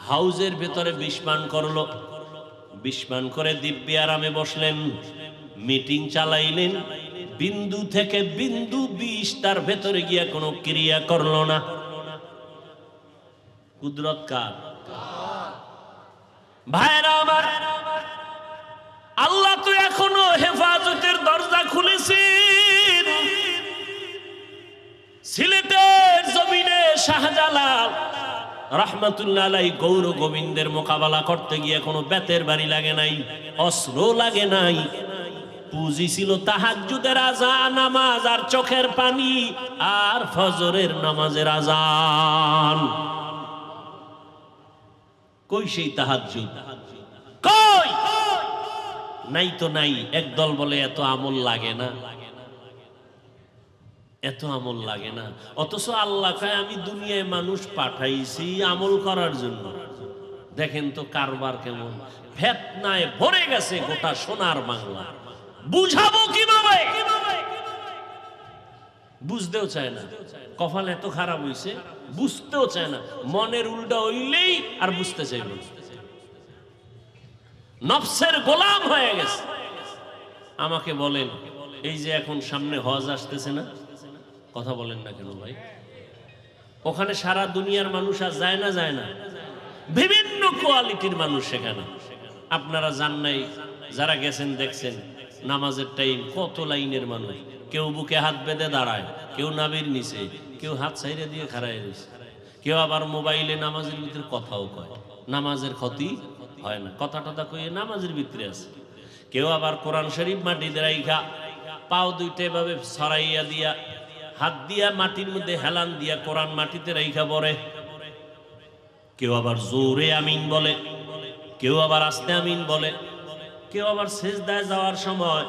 হাউজের ভেতরে বিষ পান করলো। বিষ পান করে দিব্যি আরামে বসলেন, মিটিং চালাইলেন। বিন্দু থেকে বিন্দু বিষ তার ভেতরে গিয়া কোনো ক্রিয়া করলো না। কুদরত কার? ভাইরা আমার, আল্লাহ তো এখনো হেফাজতের দরজা খুলেছেন। সিলেটের জমিনে শাহজালাল রাহমাতুল্লাহ আলাইহি গৌর গোবিন্দের মোকাবেলা করতে গিয়ে কোনো বেতের বাড়ি লাগে নাই, অস্ত্র লাগে নাই। পুঁজি ছিল তাহাজ্জুদের আযান, নামাজ আর চোখের পানি, আর ফজরের নামাজের আযান। কই সেই তাহাজ্জুদ? কই? নাই তো নাই। একদল বলে এত আমল লাগে না, এত আমল লাগে না। অথচ আল্লাহ কয় আমি দুনিয়ায় মানুষ পাঠাইছি আমল করার জন্য। দেখেন তো কারবার কেমন, ফিতনায় ভরে গেছে গোটা সোনার বাংলা। বুঝাবো কিভাবে? বুঝতেও চায় না। কপাল এত খারাপ হইছে, বুঝতেও চায় না। মনের উল্টা হইলেই আর বুঝতে চাইবে, নফসের গোলাম হয়ে গেছে। আমাকে বলেন, এই যে এখন সামনে হজ আসতেছে না, কথা বলেন না কেন ভাই? ওখানে সারা দুনিয়ার মানুষ আর যায় না? যায় না? বিভিন্ন কোয়ালিটির মানুষ সেখানে। আপনারা জান নাই, যারা গেছেন দেখছেন। নামাজের টাইম, কত লাইনের মানুষ, কেউ বুকে হাত বেঁধে দাঁড়ায়, কেউ নাবির নিচে, কেউ হাত সাইডে দিয়ে খাড়ায় রয়েছে, কেউ আবার মোবাইলে নামাজের ভিতরে কথাও কয়, নামাজের ক্ষতি হয় না, কথা টথা কয়ে নামাজের ভিতরে আছে। কেউ আবার কোরআন শরীফ মাটিতে রাইখা পাও দুইটা এভাবে ছড়াইয়া দিয়া হাত দিয়া মাটির মধ্যে হেলান দিয়া কোরআন মাটিতে রাইখা পড়ে। কেউ আবার জোরে আমিন বলে, কেউ আবার আস্তে আমিন বলে, কেউ আবার সেজদায় যাওয়ার সময়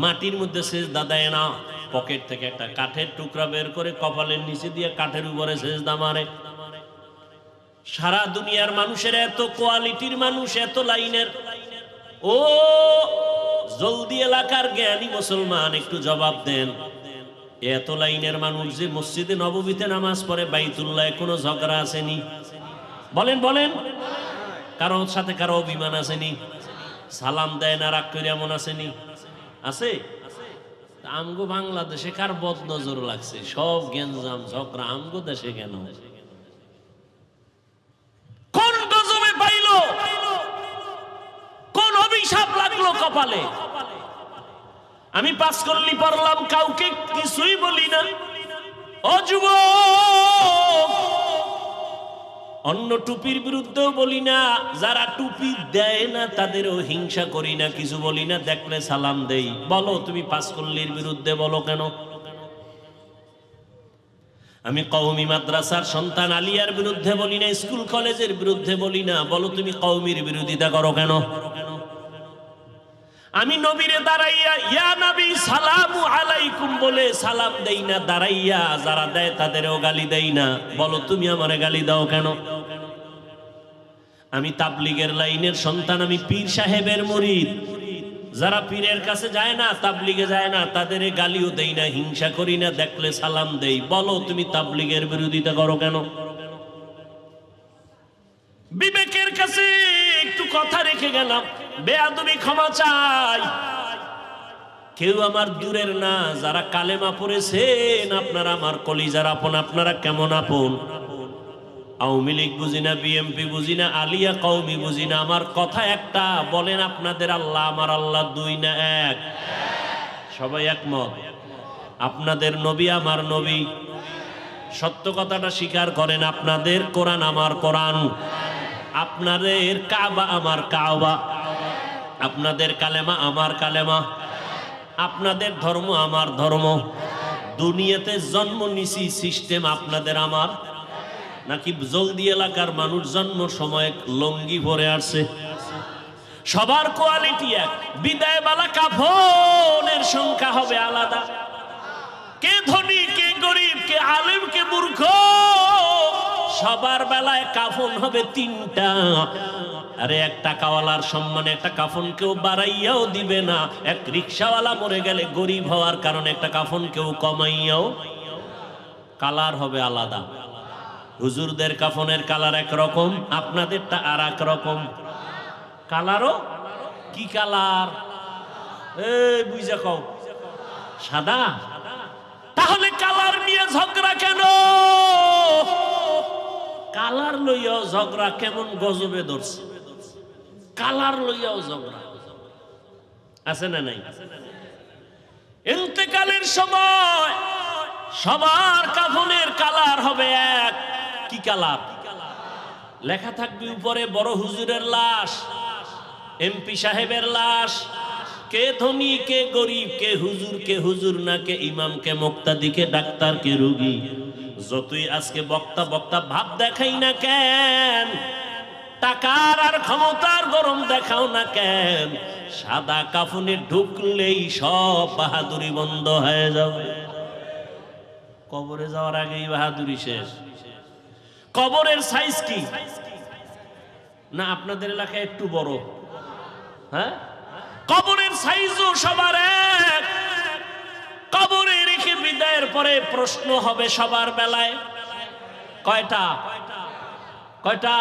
মাটির মধ্যে সেজদা দেয় না, পকেট থেকে একটা কাঠের টুকরা বের করে কপালের নিচে দিয়ে কাঠের উপরে সেজদা মারে। সারা দুনিয়ার মানুষের এত কোয়ালিটির মানুষ, এত লাইনের। ও জলদি এলাকার জ্ঞানী মুসলমান, একটু জবাব দেন, এত লাইনের মানুষ যে মসজিদে নববীতে নামাজ পড়ে, বাইতুল্লাহ কোনো ঝগড়া আসেনি? বলেন বলেন, কারোর সাথে কারো অভিমান আসেনি? সালাম দেয় না, রাগ করে এমন আসেনি? আছে? আমগো বাংলাদেশে কার বদ নজর লাগছে? সব গেঞ্জাম ঝগড়া আমগো দেশে কেন? কোন গজবে পাইলো? কোন অভিশাপ লাগলো কপালে? আমি পাস করলি পড়লাম, কাউকে কিছুই বলি না। ও যুবক, অন্য টুপির বিরুদ্ধেও বলি না, যারা টুপি দেয় না তাদেরও হিংসা করি না, কিছু বলি না, দেখলে সালাম দেই। বলো তুমি পাস করলির বিরুদ্ধে বলো কেন? আমি কওমি মাদ্রাসার সন্তান আলিয়ার বিরুদ্ধে বলি না, স্কুল কলেজের বিরুদ্ধে বলি না, বলো তুমি কওমির বিরোধিতা করো কেন? আমি নবীরে দাঁড়াইয়া ইয়া নবী সালামু আলাইকুম বলে সালাম দেই না, দাঁড়াইয়া যারা দেয় তাদেরও গালি দেই না, বলো তুমি আমারে গালি দাও কেন? আমি তাবলিগের লাইনের সন্তান, আমি পীর সাহেবের মুরিদ। যারা পীরের কাছে যায় না, তাবলিগে যায় না, তাদের গালিও দেই না, হিংসা করি না, দেখলে সালাম দেই। বলো তুমি তাবলিগের বিরোধিতা করো কেন? বিবেকের কাছে একটু কথা রেখে গেলাম, বেয়াদবি ক্ষমা চাই। কেউ আমার দূরের না, যারা কালেমা পড়েছেন আপনারা আমার কলিজার আপন, আপনারা কেমন আপন? আওয়ামী লীগ বুঝি না, বিএমপি বুঝি না, আলিয়া কওমি বুঝি না, আমার কথা একটা, বলেন আপনাদের আল্লাহ আমার আল্লাহ দুই না এক? সবাই একমত? আপনাদের নবী আমার নবী, সত্য কথাটা স্বীকার করেন, আপনাদের কোরআন আমার কোরআন, আপনাদের কাবা আমার কাবা, আপনাদের কালেমা আমার কালেমা, আপনাদের ধর্ম আমার ধর্ম। দুনিয়াতে জন্ম নিছি সিস্টেম আপনাদের আমার, নাকি জলদি এলাকার মানুষ জন্ম সময় লঙ্গি পরে আসছে? সবার কোয়ালিটি এক, বিদায় বালা কাফনের সংখ্যা হবে আলাদা। কে ধনী, কে গরিব, কে আলেম, কে মূর্খ, সবার বেলায় কাফন হবে তিনটা। আরে এক টাকাওয়ালার সম্মানে একটা কাফন কেউ বাড়াইয়াও দিবে না, এক রিক্সাওয়ালা মরে গেলে গরিব হওয়ার কারণে একটা কাফন কেউ কমাইয়াও, কালার হবে আলাদা। হুজুরদের কাফনের কালার একরকম, আপনাদেরটা আর এক রকম। কালারও কি কালার? এই বুঝা কও, সাদা। তাহলে কালার নিয়ে ঝগড়া কেন? কালার লইয়াও ঝগড়া কেমন গজবে ধরছে? কালার লইয়াও ঝগড়া আছে না নাই? ইন্তেকালের সময় সবার কাফনের কালার হবে এক। কি কালার? লেখা থাকবে উপরে বড় হুজুরের লাশ, এমপি সাহেবের লাশ, কে ধনী কে গরিব, কে হুজুর না, কে ইমাম, কে মুক্তাদি, কে ডাক্তার, কে রোগী। যতই আজকে বক্তা বক্তা ভাব দেখাই না কেন, টাকার আর ক্ষমতার গরম দেখাও না কেন, সাদা কাফনে ঢুকলেই সব বাহাদুরি বন্ধ হয়ে যাবে। কবরে যাওয়ার আগেই বাহাদুরি শেষ। কবরের সাইজ কি না আপনাদের এলাকায় একটু বড়? হ্যাঁ, কবরের সাইজও সবার এক। কবরে রেখে বিদায়ের পরে প্রশ্ন হবে সবার বেলায়। কয়টা? কয়টা?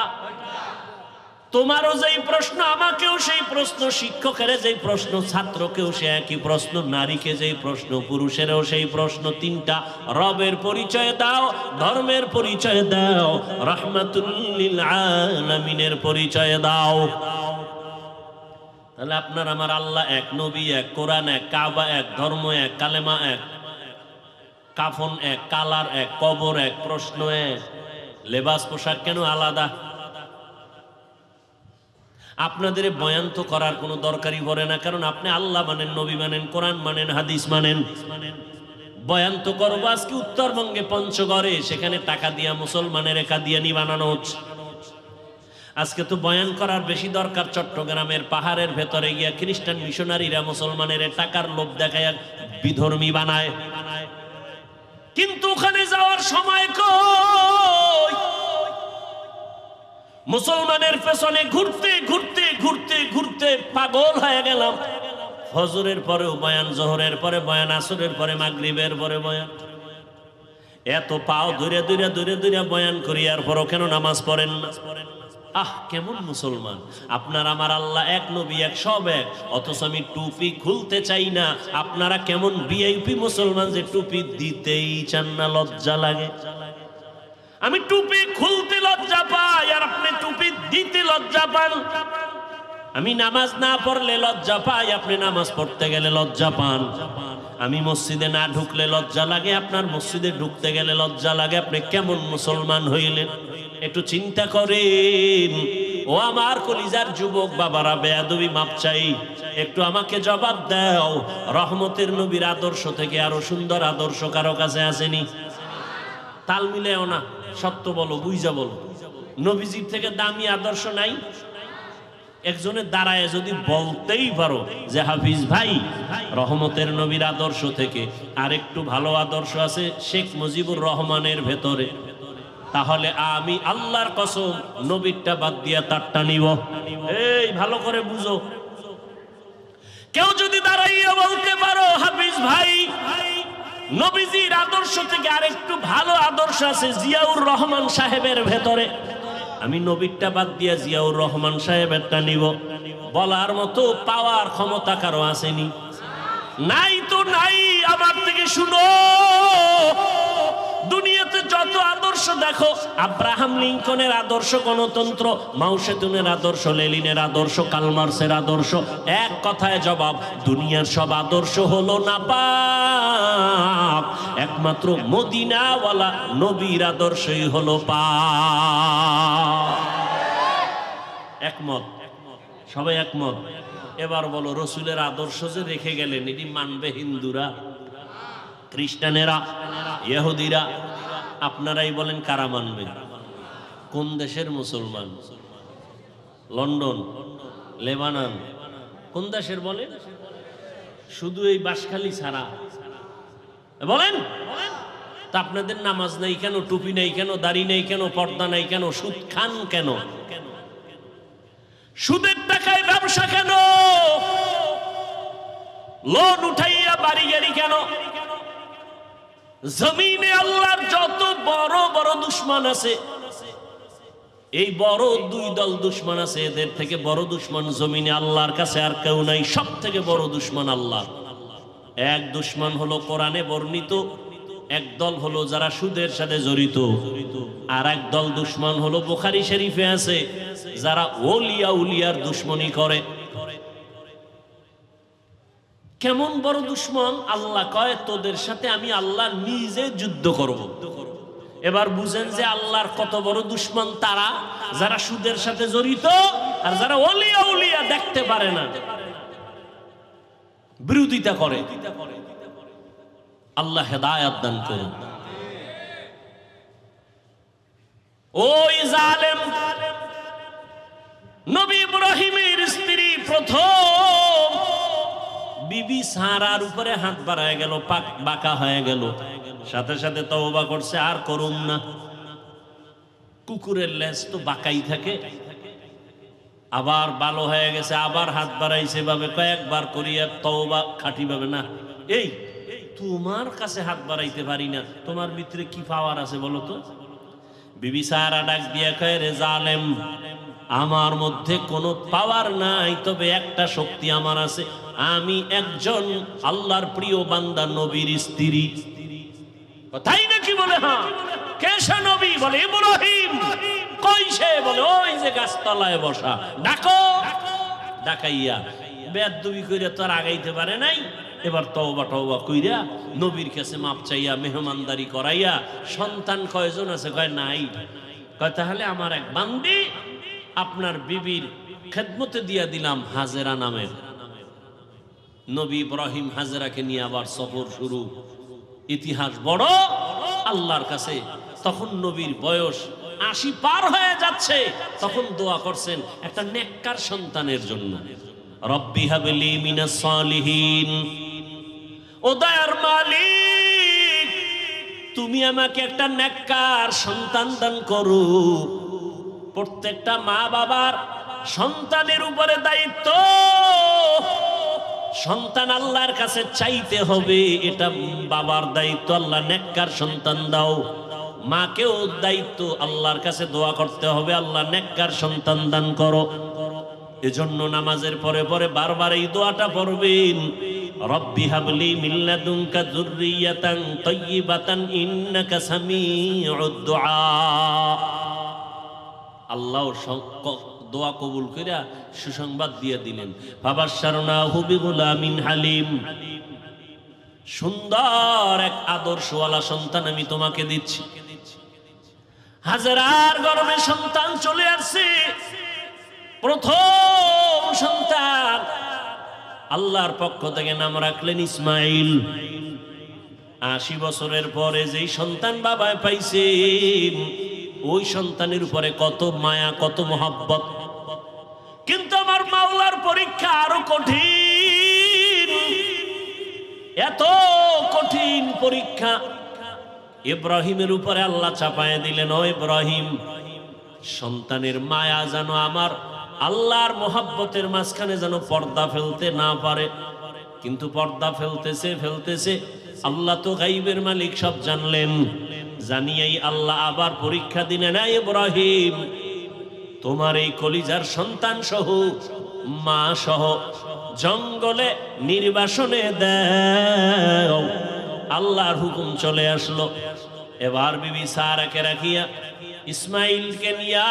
তোমারও যেই প্রশ্ন, আমাকেও সেই প্রশ্ন, শিক্ষকের যেই প্রশ্ন, ছাত্রকেও সে একই প্রশ্ন, নারীকে যেই প্রশ্ন, পুরুষেরও সেই প্রশ্ন। তিনটা, রবের পরিচয় দাও, ধর্মের পরিচয় দাও, রাহমাতুল লিল আলামিনের পরিচয় দাও। তাহলে আপনার আমার আল্লাহ এক, নবী এক, কোরআন এক, কাবা এক, ধর্ম এক, কালেমা এক, কাফন এক, কালার এক, কবর এক, প্রশ্ন এক, লেবাস পোশাক কেন আলাদা? আপনাদের বয়ান তো করার কোনো দরকারই পড়ে না, কারণ আপনি আল্লাহ মানেন, নবী মানেন, কোরআন মানেন, হাদিস মানেন। বয়ান তো করবো আজকে উত্তরবঙ্গে পঞ্চগড়ে, সেখানে টাকা দিয়া মুসলমানের কাদিয়ানি বানানো হচ্ছে। আজকে তো বয়ান করার বেশি দরকার চট্টগ্রামের পাহাড়ের ভেতরে গিয়া খ্রিস্টান মিশনারিরা মুসলমানের টাকার লোভ দেখায় বিধর্মী বানায়। কিন্তু ওখানে যাওয়ার সময় কই? মুসলমানের পেছনে ঘুরতে ঘুরতে ঘুরতে ঘুরতে পাগল হয়ে গেলাম। ফজরের পরেও বয়ান, জোহরের পরে বয়ান, আসরের পরে মাগরিবের পরে বয়ান। এত পাও ধরে ধরে ধরে ধরে বয়ান করি, আর পরও কেন নামাজ পড়েন না? আহ, কেমন মুসলমান! আপনার আমার আল্লাহ এক, নবী এক, সব এক, অথচ আমি টুপি খুলতে চাই না। আপনারা কেমন ভিআইপি মুসলমান যে টুপি দিতেই চান না, লজ্জা লাগে। আমি টুপি খুলতে লজ্জা পাই, আর আপনি টুপি দিতে লজ্জা পান। আমি নামাজ না পড়লে লজ্জা পাই, আপনি নামাজ পড়তে গেলে লজ্জা পান। আমি মসজিদে না ঢুকলে লজ্জা লাগে, আপনার মসজিদে ঢুকতে গেলে লজ্জা লাগে। আপনি কেমন মুসলমান হইলেন? একটু চিন্তা করেন। ও আমার কলিজার যুবক বাবারা, বেয়াদবি মাপ চাই, একটু আমাকে জবাব দাও। রহমতের নবীর আদর্শ থেকে আরো সুন্দর আদর্শ কারো কাছে আসেনি? তাল মিলেও না, সত্য বলো, বুঝা বলো। নবীজির থেকে দামি আদর্শ নাই? একজনের দাঁড়ায় যদি বলতেই পারো যে হাফিজ ভাই, রহমতের নবীর আদর্শ থেকে আরেকটু ভালো আদর্শ আছে শেখ মুজিবুর রহমানের ভেতরে, তাহলে আমি আল্লাহর কসম নবীরটা বাদ দিয়া তারটা নিব। এই ভালো করে বুঝো। কেউ যদি দাঁড়াইয়া বলতে পারো হাফিজ ভাই, নবীজির আদর্শ থেকে আরেকটু ভালো আদর্শ আছে জিয়াউর রহমান সাহেবের ভেতরে, আমি নবীরটা বাদ দিয়া জিয়াউর রহমান সাহেবেরটা নিব, বলার মতো পাওয়ার ক্ষমতা কারো আসেনি? নাই তো নাই। আমার থেকে শুনো, দুনিয়াতে যত আদর্শ দেখো, আব্রাহাম লিঙ্কনের আদর্শ গণতন্ত্র, মাও সেতুনের আদর্শ, লেনিনের আদর্শ, কালমার্সের আদর্শ, এক কথায় জবাব, দুনিয়ার সব আদর্শ হলো নাপাক, একমাত্র মদিনাওয়ালা নবীর আদর্শই হলো পাক। একমত? সবাই একমত? এবার বলো, রসুলের আদর্শ যে রেখে গেলেন, এটি মানবে হিন্দুরা, খ্রিস্টানেরা, ইহুদিরা? আপনারাই বলেন কারা মানবে? কোন দেশের মুসলমান? লন্ডন, লেবানন, কোন দেশের বলেন? শুধু এই বাঁশখালী ছাড়া বলেন। তা আপনাদের নামাজ নাই কেন, টুপি নাই কেন, দাড়ি নাই কেন, পর্দা নাই কেন, সুদ খান কেন, সুদের টাকায় ব্যবসা কেন, লোন উঠাইয়া বাড়ি গাড়ি কেন? জমিনে আল্লাহর যত বড় বড় দুশ্মন আছে, এই বড় দুই দল দুশ্মন আছে, এদের থেকে বড় দুশ্মন জমিনে আল্লাহর কাছে আর কেউ নাই। সব থেকে বড় দুশ্মন আল্লাহ। এক দুশ্মন হলো কোরআনে বর্ণিত, এক দল হলো যারা সুদের সাথে জড়িত, আর এক দল দুশ্মন হলো বুখারী শরীফে আছে, যারা ওলিয়া উলিয়ার দুশ্মনী করে। কেমন বড় দুশ্মন? আল্লাহ কয়, তোদের সাথে আমি আল্লাহ নিজে যুদ্ধ করব। এবার বুঝেন যে আল্লাহর কত বড় দুশ্মন তারা, যারা সুদের সাথে জড়িত আর যারা ওলিয়া উলিয়া দেখতে পারে না, বিরোধিতা করে। আল্লাহ হেদায়েত দান করুন। ওই জালেম নবী ইব্রাহিমের স্ত্রী প্রথম বিবি সারার উপরে হাত বাড়ায় গেল, পাক বাঁকা হয়ে গেল, সাথে সাথে তওবা করছে, আর করুন না। কুকুরের লেজ তো বাঁকাই থাকে, আবার ভালো হয়ে গেছে, আবার হাত বাড়াইছে ভাবে, কয়েকবার করিয়া তওবা খাঁটি ভাবে না। এই তোমার কাছে হাত বাড়াইতে পারি না, তোমার ভিতরে কি পাওয়ার আছে বলো তো? বিবি সারা ডাক দিয়া কয়, রে জালেম, আমার মধ্যে কোনো পাওয়ার নাই, তবে একটা শক্তি আমার আছে, আমি একজন আল্লাহর প্রিয় বান্দা, নবীর স্ত্রী। তাই নাকি? বলে হ্যাঁ। কে সে নবী? বলে ইব্রাহিম। কই সে? বলে ওই যে গাছতলায় বসা। ডাকো। ডাকাইয়া বেয়াদবি কইরা তো আর আগাইতে পারে নাই, এবার তওবা টওবা কইরা নবীর কাছে মাপ চাইয়া মেহমানদারি করাইয়া সন্তান কয়জন আছে? কয় নাই। কয় তাহলে আমার এক বান্দি আপনার বিবির খেদমতে দিয়া দিলাম হাজেরা নামের। নবী ইব্রাহিম হাজেরাকে নিয়ে আবার সফর শুরু। ইতিহাস বড় আল্লাহর কাছে। তখন নবীর বয়স 80 পার হয়ে যাচ্ছে, তখন দোয়া করছেন একটা নেককার সন্তানের জন্য। রব্বি হাবলি মিনাস সালিহিন, ও দয়ার মালিক তুমি আমাকে একটা নেককার সন্তান দান করো। প্রত্যেকটা মা বাবার সন্তানের উপরে দায়িত্ব, সন্তান আল্লাহর কাছে চাইতে হবে, এটা বাবার দায়িত্ব, আল্লাহ নেককার সন্তান দাও। মাকেও দায়িত্ব আল্লাহর কাছে দোয়া করতে হবে, আল্লাহ নেককার সন্তান দান করো। এজন্য নামাজের পরে পরে বারবার এই দোয়াটা পড়বেন, রব্বি হাবলি মিন লাদুনকা যুররিয়াতান তাইয়্যিবাতান ইন্নাকা সামিউদ দুআ। আল্লাহ দোয়া কবুল কইরা সুসংবাদ দিয়ে দিলেন, ফাবাশশারনাহু বিগুলামিন হালিম, সুন্দর এক আদর্শওয়ালা সন্তান আমি তোমাকে দিচ্ছি। হাজেরার গর্ভে সন্তান চলে আসছে, প্রথম সন্তান। আল্লাহর পক্ষ থেকে নাম রাখলেন ইসমাইল। 80 বছরের পরে যেই সন্তান বাবায় পাইছেন, ওই সন্তানের উপরে কত মায়া, কত মহব্বত। কিন্তু আমার মাওলার পরীক্ষা আরো কঠিন, এত কঠিন পরীক্ষা ইব্রাহিমের উপরে আল্লাহ চাপায় দিলেন। ও ইব্রাহিম, সন্তানের মায়া যেন আমার আল্লাহর মহব্বতের মাঝখানে যেন পর্দা ফেলতে না পারে। কিন্তু পর্দা ফেলতেছে। আল্লাহ তো গাইবের মালিক, সব জানলেন। জানিয়েই আল্লাহ আবার পরীক্ষা দিলেন, না ইব্রাহিম তোমার এই কলিজার সন্তান সহ মা সহ জঙ্গলে নির্বাসনে দাও। আল্লাহর হুকুম চলে আসলো। এবার বিবি সারাকে রাখিয়া ইসমাইলকে নিয়া,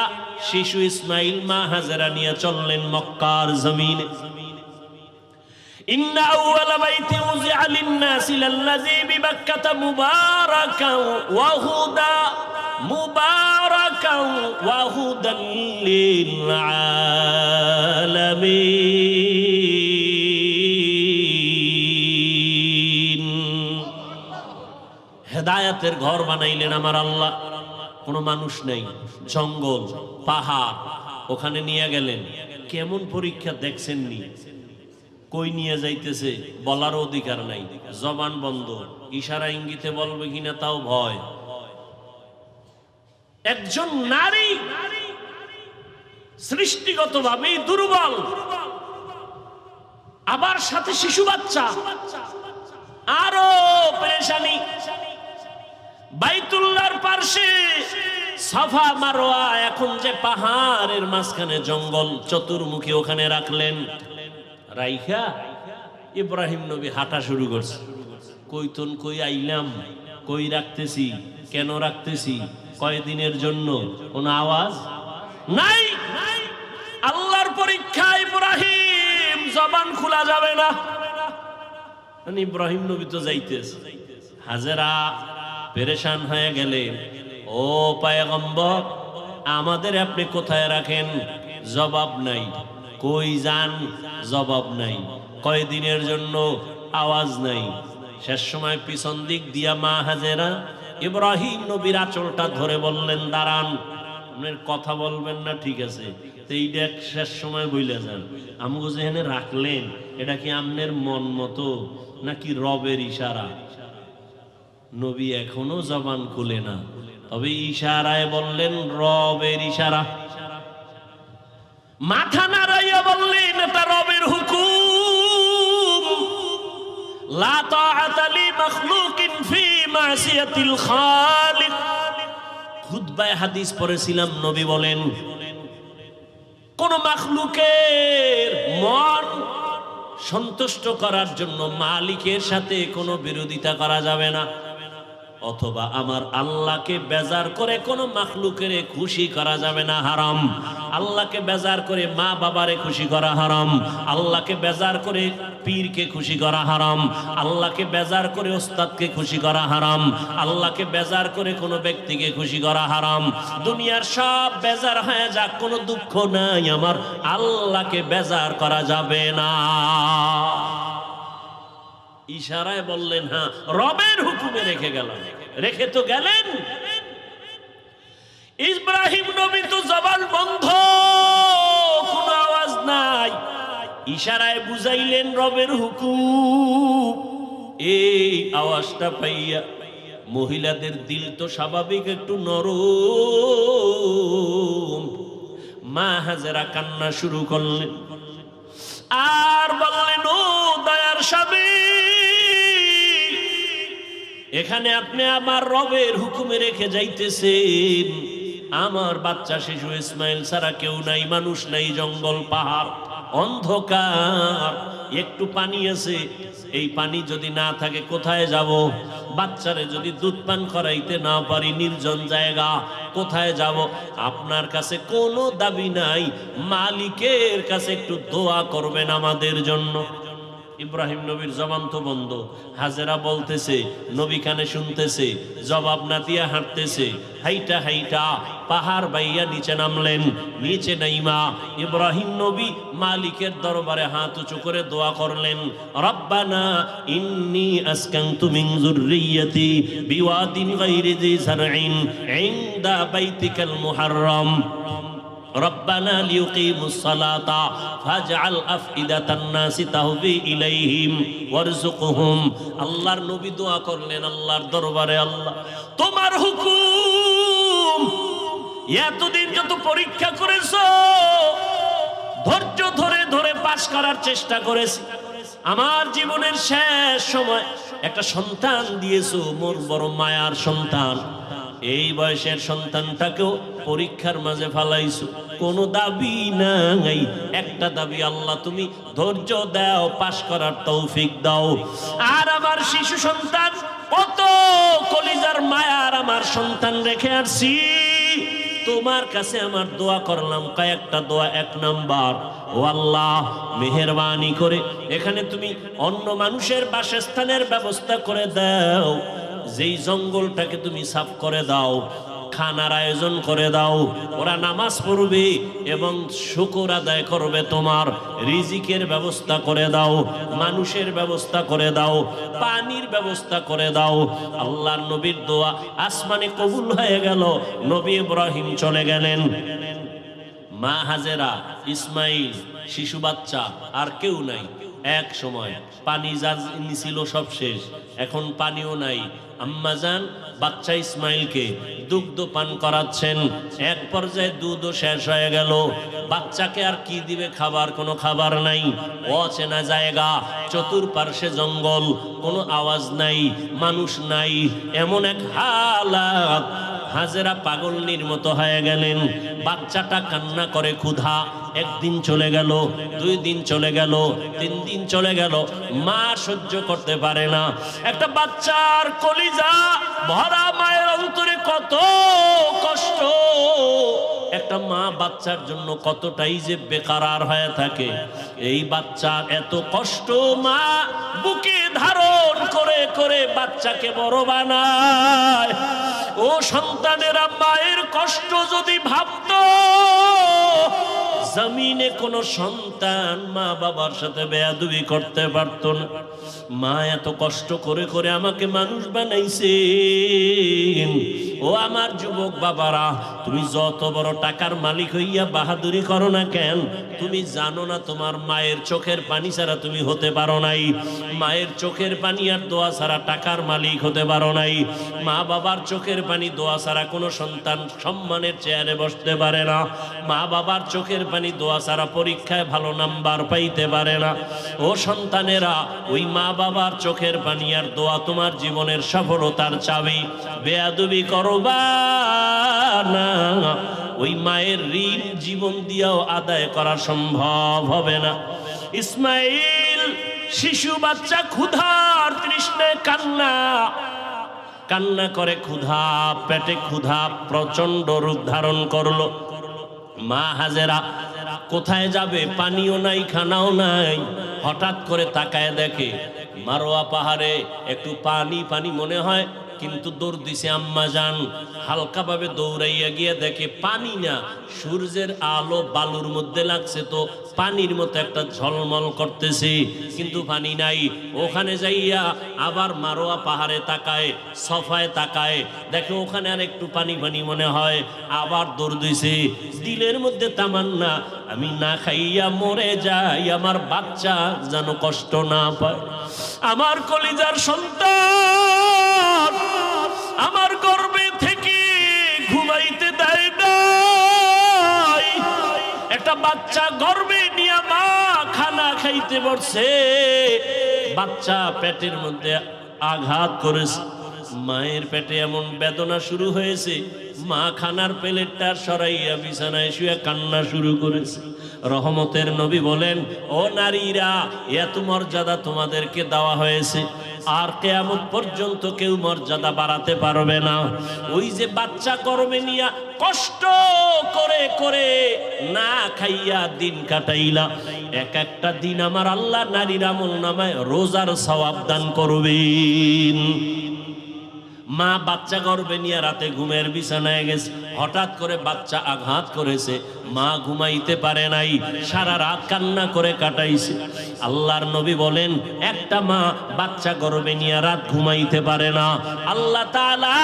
শিশু ইসমাইল মা হাজেরা নিয়ে চললেন মক্কার জমিনে। ইন্না আউওয়ালা বাইতি উযিআ লিন-নাসি লাল্লাযী বিবাক্কাতা মুবারাকান ওয়া হুদা, মুবারাকান ওয়া হুদান লিল আলামিন। হেদায়েতের ঘর বানাইলেন আমার আল্লাহ। কোনো মানুষ নেই, জঙ্গল পাহাড়, ওখানে নিয়ে গেলেন। কেমন পরীক্ষা দেখছেননি? কই নিয়ে যাইতেছে বলার অধিকার নাই, জবান বন্ধ, ইশারা ইঙ্গিতে বলবে কিনা তাও ভয়। একজন নারী সৃষ্টিগতভাবেই দুর্বল, আবার সাথে শিশু বাচ্চা, আরো পেরেশানি। বাইতুল্লাহর পাশে সাফা মারওয়া, এখন যে পাহাড়ের মাঝখানে জঙ্গল, চতুর্মুখী ওখানে রাখলেন। রাইখা ইব্রাহিম নবী হাঁটা শুরু করছে। কইতন কই আইলাম, কই রাখতেছি, কেন রাখতেছি, কয়দিনের জন্য, কোন আওয়াজ নাই। আল্লাহর পরীক্ষা ইব্রাহিম, জবান খোলা যাবে না। ইব্রাহিম নবী তো যাইতেছে। হাজেরা পেরেশান হয়ে গেলেন, ও পয়গম্বর আমাদের আপনি কোথায় রাখেন? জবাব নাই। কই যান? জবাব নাই। কয়দিনের জন্য? আওয়াজ নাই। শেষ সময় পিছন দিক দিয়া মা হাজেরা ইব্রাহিম নবীর আঁচলটা ধরে বললেন, দাঁড়ান, আপনার কথা বলবেন না, ঠিক আছে, এইটা শেষ সময় বইলে যান। আমগো যেখানে রাখলেন এটা কি আমনের মন মতো নাকি রবের ইশারা? নবী এখনো জবান খুলে না, তবে ইশারায় বললেন রবের ইশারা। মাথা নাড়াইয়া বললেন এটা রবের হুকুম। লা তাআতা লি মাখলুকিন ফি মাসিয়াতিল খালিক। খুতবায় হাদিস পড়েছিলাম, নবী বলেন কোন মাখলুকের মন সন্তুষ্ট করার জন্য মালিকের সাথে কোনো বিরোধিতা করা যাবে না। অথবা আমার আল্লাহকে বেজার করে কোনো মাখলুকের খুশি করা যাবে না, হারাম। আল্লাহকে বেজার করে মা বাবারে খুশি করা হারাম, আল্লাহকে বেজার করে পীরকে খুশি করা হারাম, আল্লাহকে বেজার করে ওস্তাদকে খুশি করা হারাম, আল্লাহকে বেজার করে কোনো ব্যক্তিকে খুশি করা হারাম। দুনিয়ার সব বেজার হয়ে যাক, কোনো দুঃখ নাই, আমার আল্লাহকে বেজার করা যাবে না। ইশারায় বললেন হ্যাঁ, রবের হুকুমে রেখে গেলাম। রেখে তো গেলেন। ইব্রাহিম নবী তো জবান বন্ধ, কোনো আওয়াজ নাই। ইশারায় বুঝাইলেন রবের হুকুম। এই আওয়াজটা পাইয়া মহিলাদের দিল তো স্বাভাবিক একটু নরম। মা হাজেরা কান্না শুরু করলেন আর বললেন, ও দয়ার স্বামী, এখানে আপনি আমার রবের হুকুমে রেখে যাইতেছেন। আমার বাচ্চা শিশু ইসমাইল ছাড়া কেউ নাই, মানুষ নাই, জঙ্গল পাহাড় অন্ধকার, একটু পানি আছে, এই পানি যদি না থাকে কোথায় যাব? বাচ্চারে যদি দুধ পান করাইতে না পারি, নির্জন জায়গা, কোথায় যাব? আপনার কাছে কোনো দাবি নাই, মালিকের কাছে একটু দোয়া করবেন আমাদের জন্য। ইব্রাহিম নবীর জবান তো বন্ধ। হাজেরা বলতেছে, নবী কানে শুনতেছে, জবাব না দিয়া হাঁটতেছে। হাইটা হাইটা পাহাড় বাইয়া নিচে নামলেন। নিচে নাইমা ইব্রাহিম নবী মালিকের দরবারে হাত উঁচু করে দোয়া করলেন, রব্বানা ইন্নী আসকানতু মিন যুররিয়্যাতি বিওয়াদিন গায়রি যি যারইন ইনদা বাইতিকাল মুহাররম রব্বানা লিয়ুকিমুস সালাতা ফাজআল আফইদাতান নাসি তাহবি ইলাইহিম ওয়ারযুকহুম। আল্লাহর নবী দোয়া করলেন আল্লাহর দরবারে, আল্লাহ তোমার হুকুম, এতদিন যত পরীক্ষা করেছো, ধৈর্য ধরে ধরে পাস করার চেষ্টা করেছি, আমার জীবনের শেষ সময় একটা সন্তান দিয়েছো, মোর বড় মায়ার সন্তান। এই বয়সের সন্তানটাকেও পরীক্ষার মাঝে ফালাইছো, কোনো দাবি নাই, একটা দাবি, আল্লাহ তুমি ধৈর্য দাও, পাশ করার তৌফিক দাও। আর আমার শিশু সন্তান, কত কলিজার মায়ার আমার সন্তান রেখে আসছি, তোমার কাছে আমার দোয়া করলাম, কয়েকটা দোয়া। এক নাম্বার, ও আল্লাহ মেহেরবানি করে এখানে তুমি অন্য মানুষের বাসস্থানের ব্যবস্থা করে দাও, যেই জঙ্গলটাকে তুমি সাফ করে দাও, খানার আয়োজন করে দাও, ওরা নামাজ পড়বে এবং শুকর আদায় করবে, তোমার রিজিকের ব্যবস্থা করে দাও, মানুষের ব্যবস্থা করে দাও, পানির ব্যবস্থা করে দাও। আল্লাহর নবীর দোয়া আসমানে কবুল হয়ে গেল। নবী ইব্রাহিম চলে গেলেন। মা হাজেরা, ইসমাইল, শিশু বাচ্চা, আর কেউ নাই। এক সময় পানি যা ছিল সব শেষ, এখন পানিও নাই। আম্মাজান বাচ্চা ইসমাইলকে দুগ্ধ পান করাচ্ছেন, এক পর্যায়ে দুধও শেষ হয়ে গেল। বাচ্চাকে আর কি দিবে? খাবার, কোনো খাবার নাই, অচেনা জায়গা, চতুর্পার্শ্বে জঙ্গল, কোনো আওয়াজ নাই, মানুষ নাই, এমন এক হালাত। হাজেরা পাগলনির মতো হয়ে গেলেন। বাচ্চাটা কান্না করে ক্ষুধা। একদিন চলে গেল, 2 দিন চলে গেল, 3 দিন চলে গেল, মা সহ্য করতে পারে না। একটা বাচ্চার কলিজা ভরা মায়ের অন্তরে কত কষ্ট, একটা মা বাচ্চার জন্য কতটাই যে বেকারার হয়ে থাকে। এই বাচ্চার এত কষ্ট মা বুকে ধারণ করে করে বাচ্চাকে বড় বানায়। ও সন্তানেরা, মায়ের কষ্ট যদি ভাবতো, জমিনে কোন সন্তান মা বাবার সাথে বেয়াদবি করতে পারত না। মা এত কষ্ট করে করে আমাকে মানুষ বানাইছেন। ও আমার যুবক বাবারা, তুমি যত বড় টাকার মালিক হইয়া বাহাদুরি করো না কেন, তুমি জানো না তোমার মায়ের চোখের পানি ছাড়া তুমি হতে পারো নাই। মায়ের চোখের পানি আর দোয়া ছাড়া টাকার মালিক হতে পারো নাই। মা বাবার চোখের পানি দোয়া ছাড়া কোনো সন্তান সম্মানের চেয়ারে বসতে পারে না। মা বাবার চোখের পানি দোয়া ছাড়া পরীক্ষায় ভালো নাম্বার পাইতে পারে না। ও সন্তানেরা, ওই মা বাবার চোখের পানি আর দোয়া তোমার জীবনের সফলতার চাবি। বেয়াদবি করবা না, ওই মায়ের ঋণ জীবন দিয়েও আদায় করা সম্ভব হবে না। ইসমাইল শিশু বাচ্চা ক্ষুধার তৃষ্ণায় কান্না, কান্না করে, ক্ষুধা, পেটে ক্ষুধা প্রচন্ড রূপ ধারণ করলো। মা হাজেরা কোথায় যাবে, পানিও নাই, খানাও নাই। হঠাৎ করে তাকায় দেখে মারোয়া পাহাড়ে একটু পানি পানি মনে হয়, কিন্তু দৌড় দিছে আম্মা জান। হালকাভাবে দৌড়াইয়া গিয়ে দেখে পানি না, সূর্যের আলো বালুর মধ্যে লাগছে, তো পানির মতো একটা ঝলমল করতেছে, কিন্তু পানি নাই। ওখানে যাইয়া আবার মারোয়া পাহাড়ে তাকায়, সফায় তাকায়, দেখে ওখানে আর একটু পানি পানি মনে হয়, আবার দৌড় দিছে। দিলের মধ্যে তামান্না, আমি না খাইয়া মরে যাই, আমার বাচ্চা যেন কষ্ট না পায়, আমার কলিজার সন্তান আমার গর্ভে থেকে ঘুমাইতে দেয় নাই। একটা বাচ্চা গর্ভে নিয়ে মা খানা খাইতে বসছে, বাচ্চা পেটের মধ্যে আঘাত করেছে, মায়ের পেটে এমন বেদনা শুরু হয়েছে, মা খানার প্লেটটা সরাইয়া বিছানায় শুয়ে কান্না শুরু করেছে। রহমতের নবী বলেন, ও নারীরা, এত মর্যাদা তোমাদেরকে দেওয়া হয়েছে, আর কিয়ামত পর্যন্ত কেউ মর্যাদা বাড়াতে পারবে না। ওই যে বাচ্চা গর্ভে নিয়া কষ্ট করে করে না খাইয়া দিন কাটাইলা, এক একটা দিন আমার আল্লাহ নারীর আমল নামায় রোজার সওয়াব দান করবেন। মা বাচ্চা গর্ভে নিয়ে রাতে ঘুমের বিছানায় গেছে, হঠাৎ করে বাচ্চা আঘাত করেছে, মা ঘুমাইতে পারে নাই, সারা রাত কান্না করে কাটাইছে। আল্লাহর নবী বলেন, একটা মা বাচ্চা গর্ভে নিয়ে রাত ঘুমাইতে পারে না, আল্লাহ তাআলা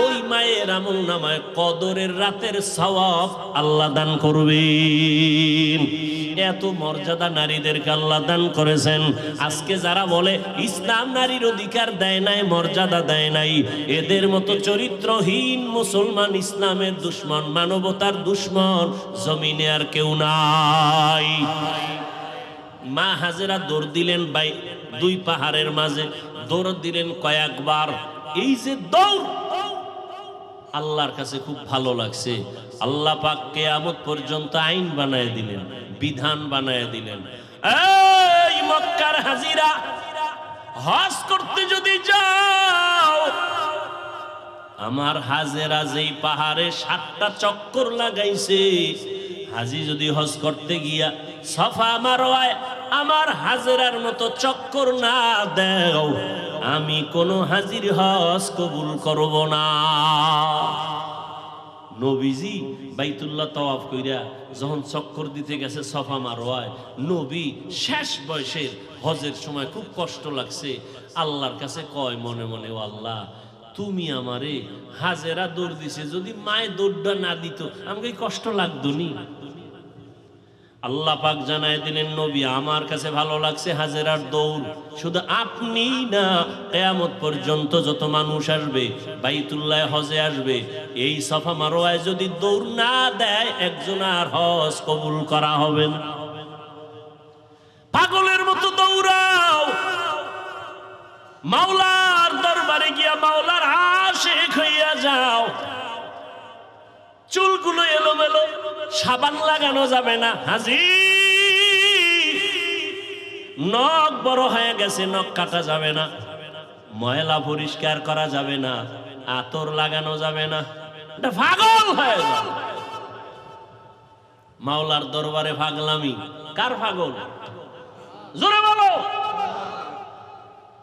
ওই মায়ের আমল নামায় কদরের রাতের সওয়াব আল্লাহ দান করবেন। এত মর্যাদা নারীদেরকে আল্লাহ দান করেছেন। আজকে যারা বলে ইসলাম নারীর অধিকার দেয় নাই, মর্যাদা দেয় নাই, এদের মতো চরিত্রহীন মুসলমান, ইসলামের দুশ্মন, মানবতার দুশ্মন জমিনে আর কেউ নাই। মা হাজেরা দৌড় দিলেন দুই পাহাড়ের মাঝে, দৌড় দিলেন কয়েকবার। এই যে দৌড় আল্লাহর কাছে খুব ভালো লাগছে। আল্লাহ পাক কিয়ামত পর্যন্ত আইন বানায় দিলেন, বিধান বানায় দিলেন। এই মক্কার হাজিরা, হজ করতে যদি যাও, আমার হাজেরা যেই পাহাড়ে 7টা চক্কর লাগাইছে, হাজি যদি হজ করতে গিয়া সফা মারওয়ায় আমার হাজেরার মতো চক্কর না দেও, আমি কোনো হাজির হজ কবুল করব না। নবীজি বাইতুল্লাহ তাওয়াফ কইরা যখন চক্কর দিতে গেছে সফা মারওয়ায়, নবী শেষ বয়সের হজের সময় খুব কষ্ট লাগছে, আল্লাহর কাছে কয় মনে মনে, ও আল্লাহ, তুমি আমারে, হাজেরা দৌড় দিছে, যদি মায়ে দৌড়টা না দিত আমাকে কষ্ট লাগতো নি। আল্লাহ পাক জানায় দিলেন, নবী, আমার কাছে ভালো লাগছে হাজেরার দৌড়, শুধু আপনি না, কিয়ামত পর্যন্ত যত মানুষ আসবে বাইতুল্লাহ হজে আসবে, এই সফা মারওয়ায় যদি দৌড় না দেয়, একজন আর হজ কবুল করা হবে না। পাগলের মতো দৌড়াও, মাওলার দরবারে গিয়া মাওলার আশিক হইয়া যাও। চুলগুলো এলোমেলো, সাবান লাগানো যাবে না, হাজি। নখ বড় হয়ে গেছে, নখ কাটা যাবে না, ময়লা পরিষ্কার করা যাবে না, আতর লাগানো যাবে না, এটা পাগল হয়ে যাবে। মাওলার দরবারে পাগলামি, কার পাগল? জোরে বলো।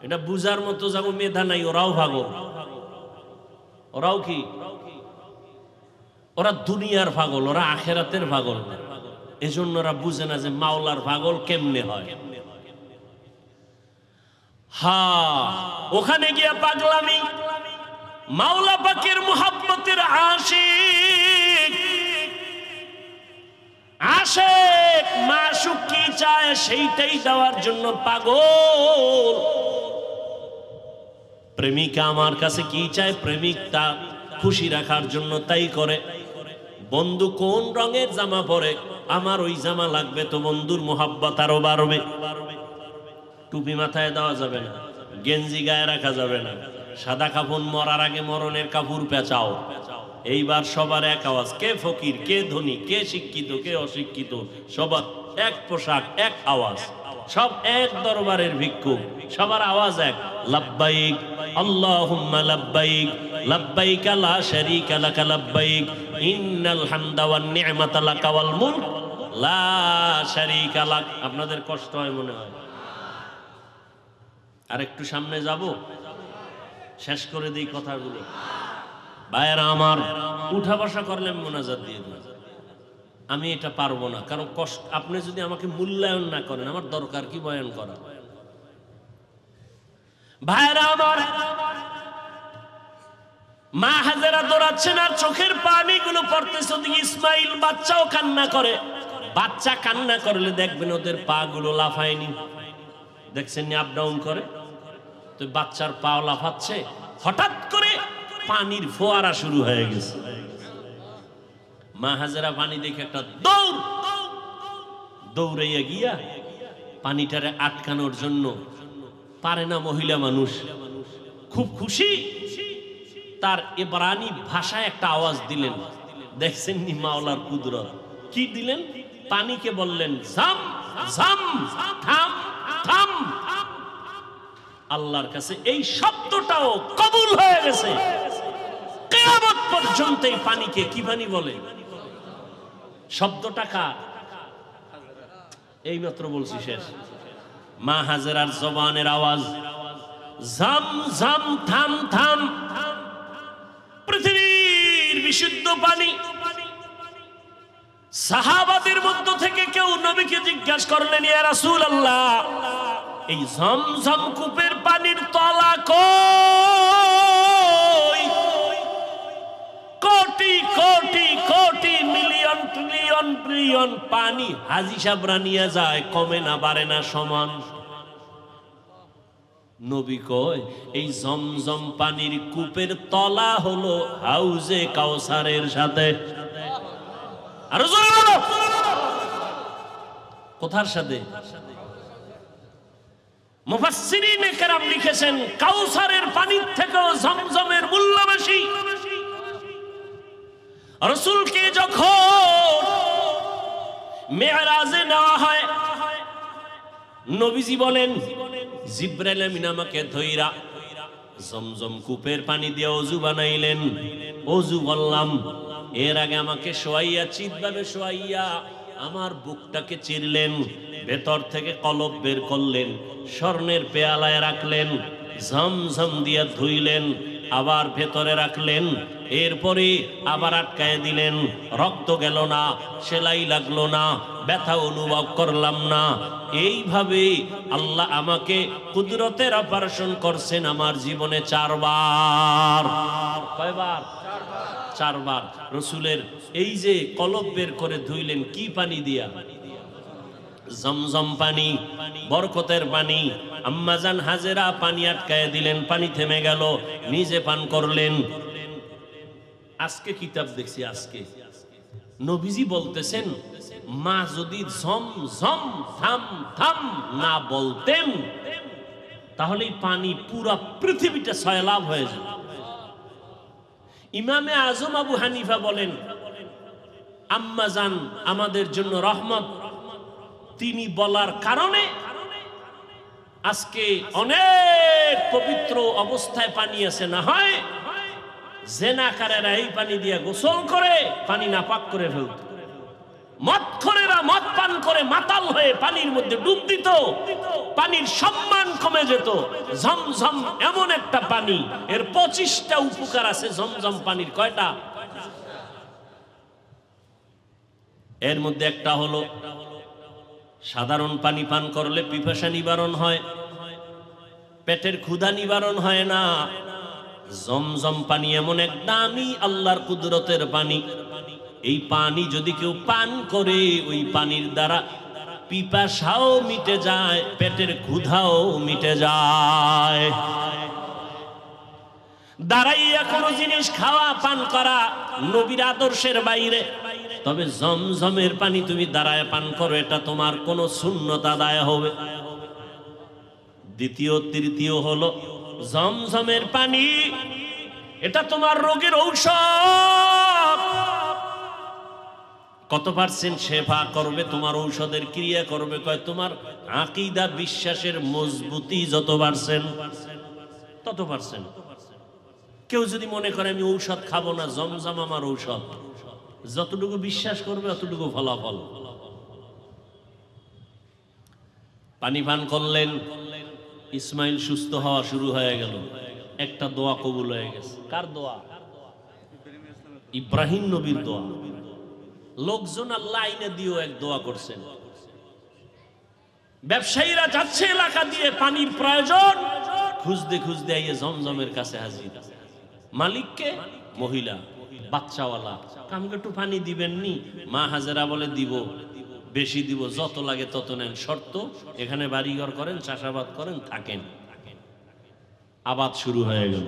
এটা বুঝার মতো যাবো মেধা নাই, ওরাও পাগল। ওরাও কি? ওরা দুনিয়ার পাগল, ওরা আখেরাতের পাগল। এজন্য ওরা বুঝে না যে মাওলার পাগল কেমনে হয়। ওখানে গিয়া পাগলামি, মাওলা পাকের মুহাব্বতের আশিক, আশিক মাশুক কি চায় সেইটাই দেওয়ার জন্য পাগল। প্রেমিকা আমার কাছে কি চায়, প্রেমিক তা খুশি রাখার জন্য তাই করে। বন্ধু কোন রঙের জামা পরে, আমার ওই জামা লাগবে, তো বন্ধুর মুহাব্বত আরো বাড়বে। টুপি মাথায় দেওয়া যাবে না, গেঞ্জি গায়ে রাখা যাবে না, সাদা কাপড় মরার আগে মরণের কাপড় পেঁচাও। এইবার সবার এক আওয়াজ, কে ফকির, কে ধনী, কে শিক্ষিত, কে অশিক্ষিত, সবার এক পোশাক, এক আওয়াজ। সব এক দরবারের ভিক্ষুক, সবার আওয়াজ এক, লাব্বাইক আল্লাহুম্মা লাব্বাইক লাব্বাইক লা শারীকা লাকা লাব্বাইক ইন্নাল হামদা ওয়ান নি'মাতা লাকা ওয়াল মুলক লা শারীকা লাক। আপনাদের কষ্ট হয় মনে হয়? আর একটু সামনে যাব, শেষ করে দিই কথাগুলো। ভাইয়েরা আমার, উঠা বসা করলে মোনাজাত দিয়ে দিন। আমি এটা পারবো না, কারণ কষ্ট, আপনি যদি আমাকে মূল্যায়ন না করেন আমার দরকার কি বয়ান করা। ভাইয়েরা আমার, মা হাজেরা দৌড়াচ্ছেন আর চোখের পানিগুলো পড়তেছে, ওদিকে ইসমাইল বাচ্চাও কান্না করে। বাচ্চা কান্না করলে দেখবেন ওদের পা গুলো লাফায়নি, দেখছেন নি আপ ডাউন করে, তো বাচ্চার পা লাফাচ্ছে। হঠাৎ করে পানির ফোয়ারা শুরু হয়ে গেছে। মা হাজেরা পানি দেখে একটা দৌড়াইয়া গিয়া পানিটারে আটকানোর জন্য, পারে না মহিলা মানুষ, খুব খুশি, তার ইবরানি ভাষায় একটা আওয়াজ দিলেন। দেখছেন নি মাওলার কুদরত, কি দিলেন? পানিকে বললেন জাম জাম, থাম থাম। আল্লাহর কাছে এই শব্দটাও কবুল হয়ে গেছে। কিয়ামত পর্যন্ত এই পানিকে কি পানি বলে? শব্দটা কার? এই মাত্র বলছি, শেষ। মা হাজেরার জবানের আওয়াজ জাম জাম, থাম থাম। পৃথিবীর বিশুদ্ধ পানি। সাহাবাদের মধ্য থেকে কেউ নবীকে জিজ্ঞাসা করলেন, ইয়া রাসূলুল্লাহ, এই ঝমঝম কূপের পানির তলা কই? Crore crore crore million trillion trillion পানি হাজী সাহেবরা নিয়ে যায়, কমে না বাড়ে না, সমান। নবী কয় এই জমজম পানির কূপের তলা হলো হাউজে কাউসারের সাথে। আরো জোরে বলো, কোথার সাথে? মুফাসসিরিনে কেরাম লিখেছেন কাউসারের পানির থেকেও জমজমের মূল্য বেশি। রাসূলকে যখন মেরাজে নেওয়া হয়, নবীজি বলেন জিবরাইল আমিন আমাকে ধইরা জমজম কূপের পানি দিয়ে ওযু বানাইলেন। ওযু বললাম, এর আগে আমাকে শোয়াইয়া, চিৎভাবে শোয়াইয়া আমার বুকটাকে চিরলেন, ভেতর থেকে কলব বের করলেন, স্বর্ণের পেয়ালায় রাখলেন, ঝমঝম দিয়া ধুইলেন, আবার ভেতরে রাখলেন, এরপরে আবার আটকায় দিলেন। রক্ত গেল না, সেলাই লাগলো না, ব্যথা অনুভব করলাম না। এইভাবে আল্লাহ আমাকে কুদরতের অপারেশন করছেন আমার জীবনে 4 বার। কয়বার? 4 বার। রসুলের এই যে কলব বের করে ধুইলেন, কি পানি দিয়া? জমজম পানি, বরকতের পানি। আম্মাজান হাজেরা পানি আটকায় দিলেন, পানি থেমে গেল, নিজে পান করলেন। আজকে কিতাব দেখছি, আজকে নবীজি বলতেছেন মা যদি ঝম ঝম থাম থাম না বলতেন তাহলে পানি পুরা পৃথিবীটা সয়লাভ হয়ে যেত। ইমামে আজম আবু হানিফা বলেন আম্মাজান আমাদের জন্য রহমত, তিনি বলার কারণে আজকে অনেক পবিত্র অবস্থায় পানি আছে। না হয় জেনাকারেরা এই পানি দিয়ে গোসল করে পানি নাপাক করে ফেলত, মদখোরেরা মদ পান করে মাতাল হয়ে পানির মধ্যে ডুব দিত, পানির সম্মান কমে যেত। ঝমঝম এমন একটা পানি, এর 25টা উপকার আছে ঝমঝম পানির। কয়টা? এর মধ্যে একটা হলো সাধারণ পানি পান করলে পিপাসা নিবারণ হয়, পেটের ক্ষুধা নিবারণ হয় না। জমজম পানি এমন এক দামি আল্লাহর কুদরতের পানি, এই পানি যদি কেউ পান করে ওই পানির দ্বারা পিপাসাও মিটে যায়, পেটের ক্ষুধাও মিটে যায়। দাঁড়াইয়া কোনো জিনিস খাওয়া পান করা নবীর আদর্শের বাইরে। তবে জমজমের পানি তুমি দাঁড়ায় পান করো, এটা তোমার কোনো সুন্নত আদায় হবে। দ্বিতীয় তৃতীয় হলো জমজমের পানি, এটা তোমার রোগের ঔষধ। কত পার্সেন্ট শেফা করবে, তোমার ঔষধের ক্রিয়া করবে, কয় তোমার আকীদা বিশ্বাসের মজবুতি যত পার্সেন্ট তত পার্সেন্ট। কেউ যদি মনে করে আমি ঔষধ খাবো না, জমজম আমার ঔষধ, যতটুকু বিশ্বাস করবে অতটুকু ফলাফল। পানি পান করলেন, ইসমাইল সুস্থ হওয়া শুরু হয়ে গেল। একটা দোয়া কবুল হয়ে গেছে। কার দোয়া? ইব্রাহিম নবীর দোয়া। লোকজন আল্লাহ আইনে দিয়েও এক দোয়া করছেন। ব্যবসায়ীরা যাচ্ছে এলাকা দিয়ে, পানির প্রয়োজন, খুঁজতে খুঁজতে আইয়ে জমজমের কাছে হাজির। মালিককে? মহিলা, বাচ্চাওয়ালা। আমাকে একটু পানি দিবেননি? মা হাজেরা বলে দিব, বেশি দিব, যত লাগে তত নেন, শর্ত এখানে বাড়িঘর করেন, চাষাবাদ করেন, থাকেন। আবাদ শুরু হয়ে গেল।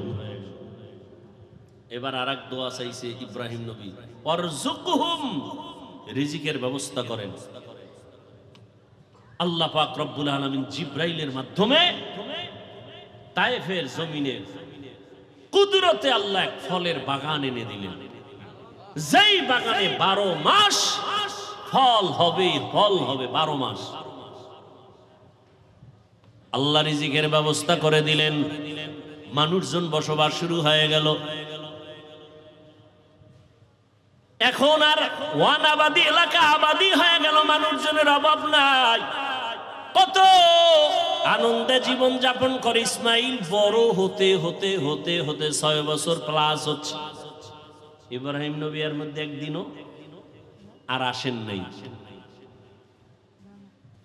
এবার আর এক দোয়া চাইছে ইব্রাহিম নবী, ওয়ারযুকহুম, রিজিকের ব্যবস্থা করেন। আল্লাহ পাক রব্বুল আলামিন জিব্রাইলের মাধ্যমে তায়েফের জমিনে কুদরতে আল্লাহ এক ফলের বাগান এনে দিলেন। যেই বাগানে 12 মাস ফল হবে, ফল হবে 12 মাস। আল্লাহ রিজিকের ব্যবস্থা করে দিলেন। মানুষজন বসবাস শুরু হয়ে গেল। এখন আর ওয়ানাবাদী এলাকা আবাদি হয়ে গেল, মানুষজনের অভাব নাই। কত আনন্দে জীবন যাপন করে। ইসমাইল বড় হতে হতে হতে হতে 6 বছর প্লাস হচ্ছে। ইব্রাহিম নবী এর মধ্যে একদিনও আর আসেন নাই।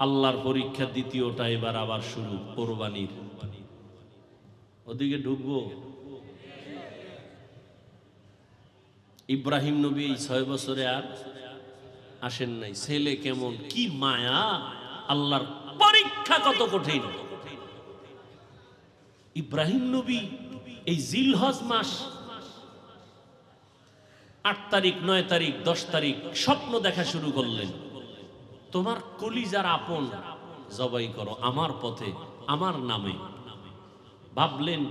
আল্লাহর পরীক্ষা দ্বিতীয়টা এবার আবার শুরু, কোরবানির। ওদিকে ঢুকবো। ইব্রাহিম নবী এই 6 বছরে আর আসেন নাই। ছেলে কেমন, কি মায়া, আল্লাহর পরীক্ষা কত কঠিন। ইব্রাহিম নবী এই জিলহজ মাস 8 তারিখ, 9 তারিখ, 10 তারিখ স্বপ্ন দেখা শুরু করলেন। তোমার কলিজার আপন জবাই করো আমার পথে, আমার নামে। ভাবলেন,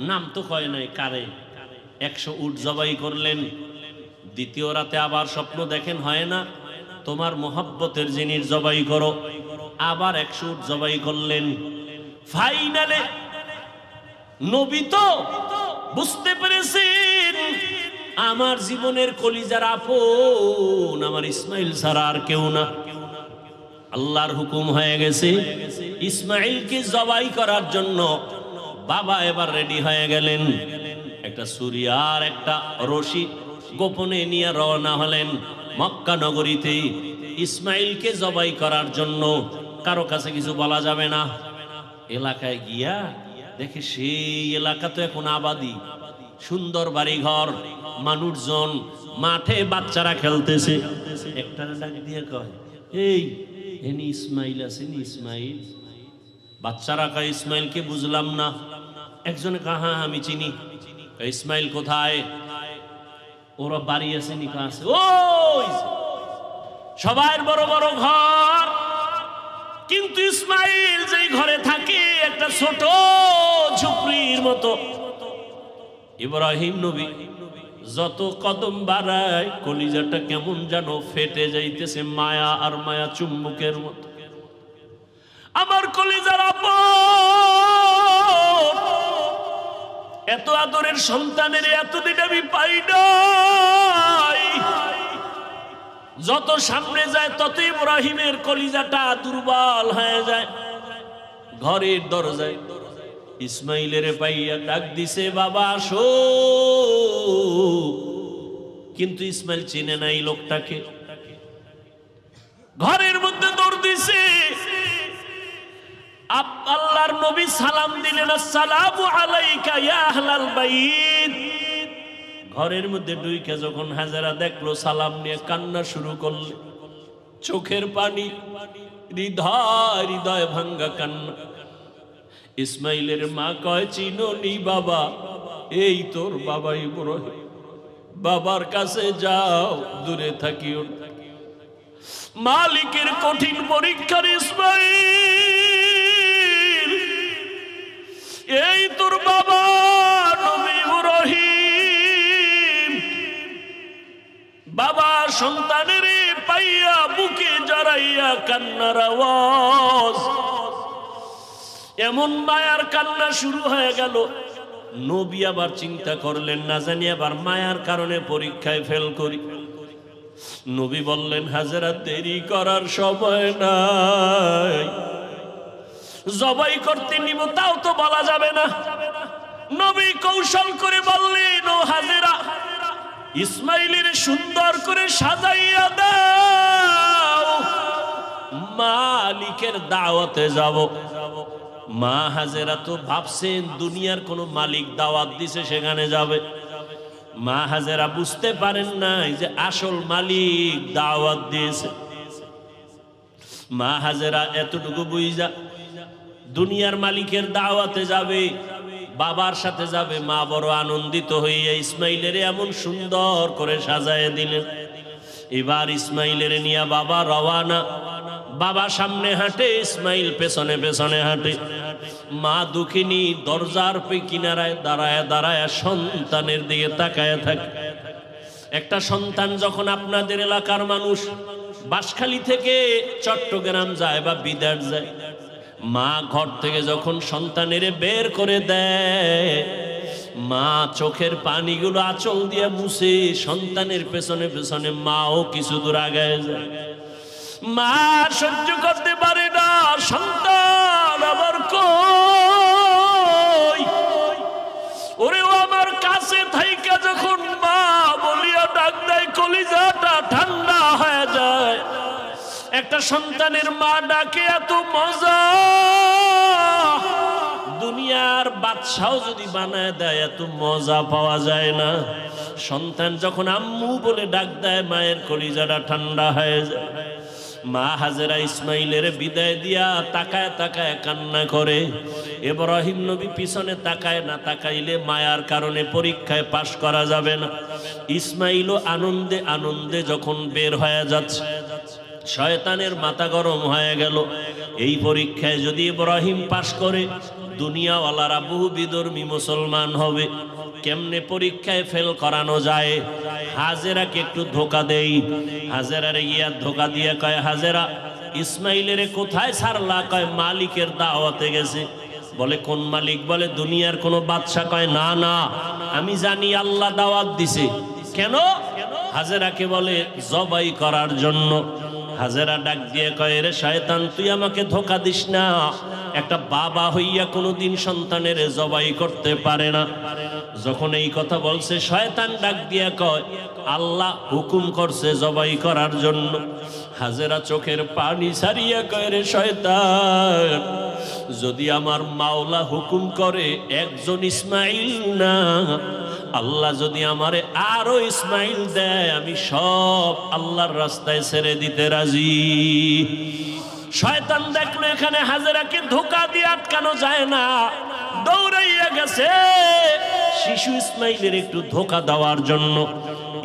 নাম তো কয় নাই, কারে? 100 উট জবাই করলেন। দ্বিতীয় রাতে আবার স্বপ্ন দেখেন, হয় না, তোমার মোহাব্বতের জিনিস জবাই করো। আবার 100 উট জবাই করলেন। ফাইনালে নবী তো বুঝতে পেরেছেন আমার জীবনের কলিজার আপন আমার ইসমাইল ছাড়া আর কেউ না। আল্লাহর হুকুম হয়ে গেছে, ইসমাইলকে জবাই করার জন্য বাবা এবার রেডি হয়ে গেলেন। একটা ছুরি আর একটা রশি গোপনে নিয়ে রওনা হলেন মক্কা নগরীতে ইসমাইলকে জবাই করার জন্য। কারো কাছে কিছু বলা যাবে না। এলাকায় গিয়া দেখে সেই এলাকা তো এখন আবাদি, সুন্দর বাড়িঘর, মানুষজন, মাঠে বাচ্চারা খেলতেছে। একটা ডাক দিয়ে কয়, এই এনি ইসমাইল আছেন? ইসমাইল? বাচ্চারা কয়, ইসমাইলকে বুঝলাম না। একজনে কয়, হ্যাঁ আমি চিনি। ইসমাইল কোথায়? ওরা বাড়ি আছে, নিকা আছে। ওই সবার বড় বড় ঘর, কিন্তু ইসমাইল যেই ঘরে থাকে একটা ছোট ঝুপড়ির মতো। ইব্রাহিম নবী যত কদম বাড়ায় কলিজাটা কেমন যেন ফেটে যাইতেছে, মায়া আর মায়া চুম্বকের মতো। আমার কলিজার আপন, এত আদরের সন্তানের এতদিন আমি পাই নাই। যত সামনে যায় তত ইব্রাহিমের কলিজাটা দুর্বল হয়ে যায়। ঘরের দরজায় ইসমাইলের পাইয়া ডাক দিছে, বাবা আসো। কিন্তু ইসমাইল চিনে নাই লোকটাকে। ঘরের মধ্যে দৌড় দিছে। আল্লাহর নবী সালাম দিলেন, আসসালামু আলাইকা ইয়া আহলাল বাইত। ঘরের মধ্যে ঢুইকে যখন হাজেরা দেখলো, সালাম নিয়ে কান্না শুরু করল। চোখের পানি, হৃদয় হৃদয় ভাঙ্গা কান্না। ইসমাইলের মা কয়, চিনোনি বাবা? এই তোর বাবা ইব্রাহিম। বাবার কাছে যাও, দূরে থাকিও। মালিকের কঠিন পরীক্ষার ইসমাইল, এই তোর বাবা নবী ইব্রাহিম। বাবা সন্তানের পাইয়া বুকে জড়াইয়া কান্নার আওয়াজ, এমন মায়ার কান্না শুরু হয়ে গেল। নবী আবার চিন্তা করলেন, না জানি আবার মায়ার কারণে পরীক্ষায় ফেল করি। নবী বললেন, হাজেরা দেরি করার সময় নাই, জবাই করতে নিব তাও তো বলা যাবে না। নবী কৌশল করে বললেন, ও হাজেরা, ইসমাইলের সুন্দর করে সাজাইয়া দাও, মালিকের দাওয়াতে যাব। মা হাজেরা তো ভাবছেন দুনিয়ার কোন মালিক দাওয়াত দিছে সেখানে যাবে। মা হাজেরা বুঝতে পারেন নাই যে আসল মালিক দাওয়াত দিয়েছে। মা হাজেরা এতটুকু বুঝা দুনিয়ার মালিকের দাওয়াতে যাবে, বাবার সাথে যাবে। মা বড় আনন্দিত হইয়া ইসমাইলের এমন সুন্দর করে সাজায় দিলেন। এবার ইসমাইলের নিয়ে বাবা রওয়ানা। বাবা সামনে হাঁটে, ইসমাইল পেছনে পেছনে হাঁটে। মা দুঃখিনী দরজার কিনারায় দাঁড়ায় দাঁড়ায় সন্তানের দিকে তাকায় থাকে। একটা সন্তান যখন আপনাদের এলাকার মানুষ বাঁশখালী থেকে চট্টগ্রাম যায় বা বিদেশ যায়, মা ঘর থেকে যখন সন্তানের বের করে দেয়, মা চোখের পানিগুলো আঁচল দিয়ে মুছে সন্তানের পেছনে পেছনে মাও কিছু দূর আগায় যায়। মা সহ্য করতে পারে না, সন্তান আবার কই, ওরে ও আমার কাছে থাইকা যখন মা বলিয়া ডাক দেয়, কলিজাটা ঠান্ডা হয়ে যায়। একটা সন্তানের মা ডাকে এত মজা, দুনিয়ার বাদশাও যদি বানায় দেয় এত মজা পাওয়া যায় না। সন্তান যখন আম্মু বলে ডাক দেয়, মায়ের কলিজাটা ঠান্ডা হয়ে যায়। মা হাজেরা ইসমাইলের বিদায় দিয়া তাকায় তাকায় কান্না করে। ইব্রাহিম নবী পিছনে তাকায় না, তাকাইলে মায়ার কারণে পরীক্ষায় পাশ করা যাবে না। ইসমাইলও আনন্দে আনন্দে যখন বের হয়ে যাচ্ছে, শয়তানের মাথা গরম হয়ে গেল। এই পরীক্ষায় যদি ইব্রাহিম পাশ করে, দুনিয়াওয়ালারা বহু বিধর্মী মুসলমান হবে। কেমনে পরীক্ষায় ফেল করানো যায়? হাজেরাকে একটু ধোকা দেই। হাজেরারে গিয়া ধোকা দিয়ে কয়, হাজেরা ইসমাইলের কোথায় ছাড়লা? কয় মালিকের দাওয়াতে গেছে। বলে কোন মালিক? বলে দুনিয়ার কোন বাদশা। কয় না না, আমি জানি আল্লাহ দাওয়াত দিছে। কেন? হাজেরাকে বলে জবাই করার জন্য। হাজেরা ডাক দিয়ে কয়, রে শয়তান, তুই আমাকে ধোকা দিস না। একটা বাবা হইয়া কোনোদিন সন্তানের জবাই করতে পারে না। যখন এই কথা বলছে, শয়তান ডাক দিয়া কয়, আল্লাহ হুকুম করছে জবাই করার জন্য। হাজেরা চোখের পানি ছাড়িয়া কয়, রে শয়তান, যদি আমার মাওলা হুকুম করে একজন ইসমাইল না, আল্লাহ যদি আমারে আরো ইসমাইল দেয়, আমি সব আল্লাহর রাস্তায় ছেড়ে দিতে রাজি। শয়তান দেখলো এখানে হাজেরাকে ধোকা দিয়ে আটকানো যায় না, দৌড়াইয়া গেছে শিশু ইসমাইলের একটু ধোকা দেওয়ার জন্য।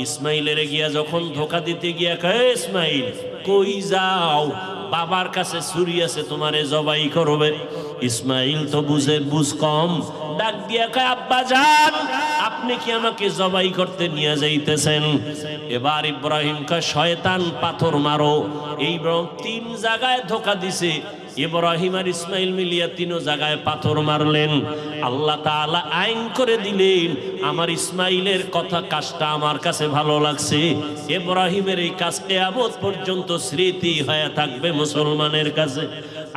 ইসমাইলের গিয়া যখন ধোকা দিতে গিয়া কয়, ইসমাইল কই যাও? বাবার কাছে ছুরি আছে, তোমারে জবাই করবে। ইসমাইল তো বুঝ কম, ডাক দিয়া কয়, আব্বা জান, আপনি কি আমাকে জবাই করতে নিয়ে যাইতেছেন? এবার ইব্রাহিম কয়, শয়তান পাথর মারো। এই তিন জায়গায় ধোকা দিছে। ইব্রাহিম আর ইসমাইল মিলিয়া তিন জায়গায় পাথর মারলেন। আল্লাহ তাআলা আইন করে দিলেন, আমার ইসমাইলের কথা কাজটা আমার কাছে ভালো লাগছে। ইব্রাহিমের এই কাজ কিয়ামত পর্যন্ত স্মৃতি হয়ে থাকবে মুসলমানের কাছে।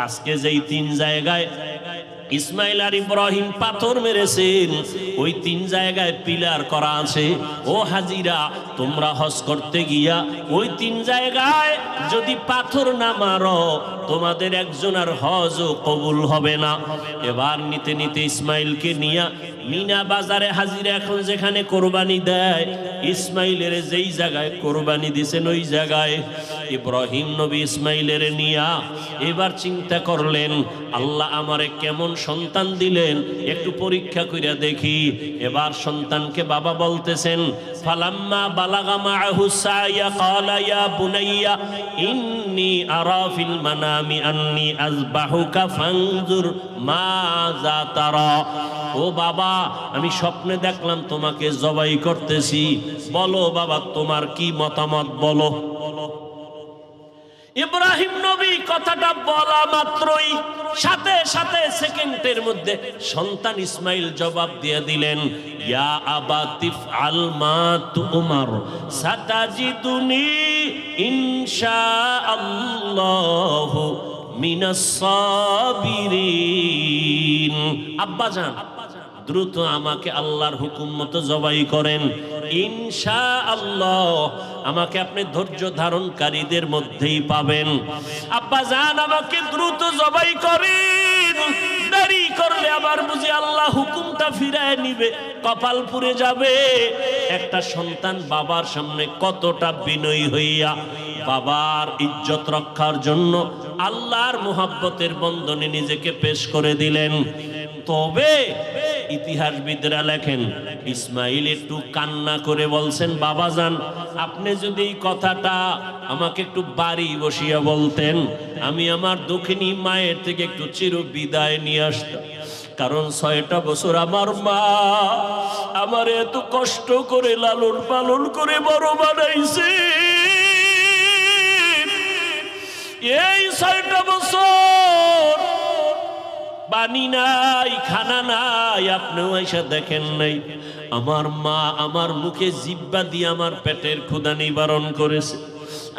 আজকে যেই তিন জায়গায় ইসমাইল আর ইব্রাহিম পাথর মেরেছেন, ওই তিন জায়গায় পিলার করা আছে। ও হাজিরা, তোমরা হজ করতে গিয়া ওই তিন জায়গায় যদি পাথর না মারো, তোমাদের একজনের হজও কবুল হবে না। এবার নিতে নিতে ইসমাইলকে নিয়া মিনা বাজারে হাজিরা এখন যেখানে কোরবানি দেয়, ইসমাইলের যেই জায়গায় কোরবানি দিছেন ওই জায়গায় ইব্রাহিম নবী ইসমাইলের নিয়া এবার চিন্তা করলেন, আল্লাহ আমারে কেমন সন্তান দিলেন, একটু পরীক্ষা কইরা দেখি। এবার সন্তানকে বাবা বলতেছেন, ফালাম্মা বালাগা মাআহু সায়া ক্বালা ইয়া বুনাইয়া ইন্নী আরা ফিল মানামি আন্নী আযবাহুকা ফানজুর মাযা তারা। ও বাবা, আমি স্বপ্নে দেখলাম তোমাকে জবাই করতেছি, বলো বাবা তোমার কি মতামত বলো। ইব্রাহিম নবী কথাটা বলা মাত্রই সাথে সাথে সেকেন্ডের মধ্যে সন্তান ইসমাইল জবাব দিয়ে দিলেন, ইয়া আবাতিফ আল মা তুমার সাতাজিদুনি ইনশাআল্লাহু মিনাস সাবিরিন। আব্বাজান, দ্রুত আমাকে আল্লাহর হুকুম মতো জবাই করেন, ইনশাআল্লাহ আমাকে আপনি ধৈর্য ধারণকারীদের মধ্যেই পাবেন। আব্বাজান, আমাকে দ্রুত জবাই করেন, দেরি করলে আবার বুঝি আল্লাহ হুকুমটা ফিরায় নিবে, কপাল পুড়ে যাবে। একটা সন্তান বাবার সামনে কতটা বিনয়ী হইয়া বাবার ইজ্জত রক্ষার জন্য আল্লাহর মুহাব্বতের বন্ধনে নিজেকে পেশ করে দিলেন। তবে ইতিহাসবিদরা লেখেন, ইসমাইল একটু কান্না করে বলছেন, বাবাজান আপনি যদি এই কথাটা আমাকে একটু বাড়ি বসিয়া বলতেন, আমি আমার দক্ষিণী মায়ের থেকে একটু চির বিদায় নিয়ে আসতাম। কারণ 6টা বছর আমার মা আমার এত কষ্ট করে লালন পালন করে বড় বানাইছে। এই 6টা বছর পানি নাই, খানা নাই, আপনিও এসে দেখেন নাই। আমার মা আমার মুখে জিহ্বা দিয়ে আমার পেটের ক্ষুধা নিবারণ করেছে।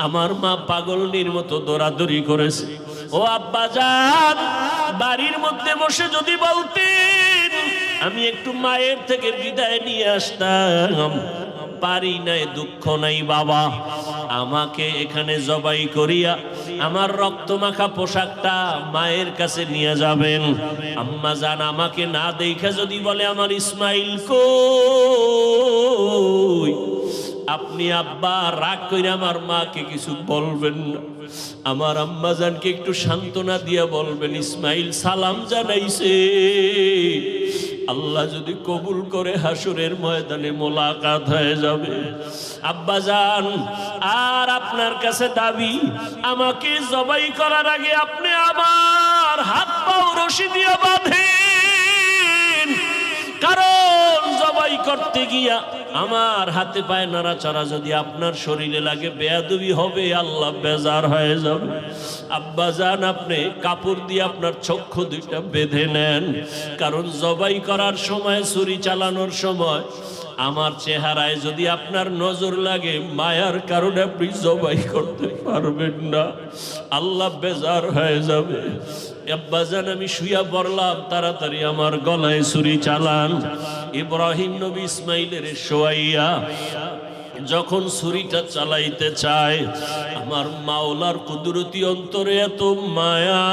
আমার মা পাগলনির মতো দৌড়াদৌড়ি করেছে। ও আব্বাজান, বাড়ির মধ্যে বসে যদি বলতেন আমি একটু মায়ের থেকে বিদায় নিয়ে আসতাম, পারি নাই, দুঃখ নাই বাবা, আমাকে এখানে জবাই করিয়া আমার রক্তমাখা পোশাকটা মায়ের কাছে নিয়ে যাবেন। আম্মা জান আমাকে না দেখে যদি বলে আমার ইসমাইল কই, আপনি আব্বা রাগ করে আমার মাকে কিছু বলবেন না, আমার আম্মা জানকে একটু সান্ত্বনা দিয়া বলবেন ইসমাইল সালাম জানাইছে, আল্লাহ যদি কবুল করে হাসরের ময়দানে মোলাকাত হয়ে যাবে। আব্বাজান, আর আপনার কাছে দাবি, আমাকে জবাই করার আগে আপনি আমার হাত পাও রশি দিয়ে বাঁধেন, কারণ জবাই করতে গিয়া আমার হাতে পায়ে নাড়াচাড়া যদি আপনার শরীরে লাগে বেয়াদবি হবে, আল্লাহ বেজার হয়ে যাবে। আব্বাজান, আপনি কাপড় দিয়ে আপনার চক্ষু দুইটা বেঁধে নেন, কারণ জবাই করার সময়, ছুরি চালানোর সময় আমার চেহারায় যদি আপনার নজর লাগে, মায়ার কারণে আপনি জবাই করতে পারবেন না, আল্লাহ বেজার হয়ে যাবে। আব্বাজান, আমি শুয়া পড়লাম, তাড়াতাড়ি আমার গলায় ছুরি চালান। ইব্রাহিম নবী ইসমাইলের শোয়াইয়া যখন ছুরিটা চালাইতে চায়, আমার মাওলার কুদরতি অন্তরে এত মায়া,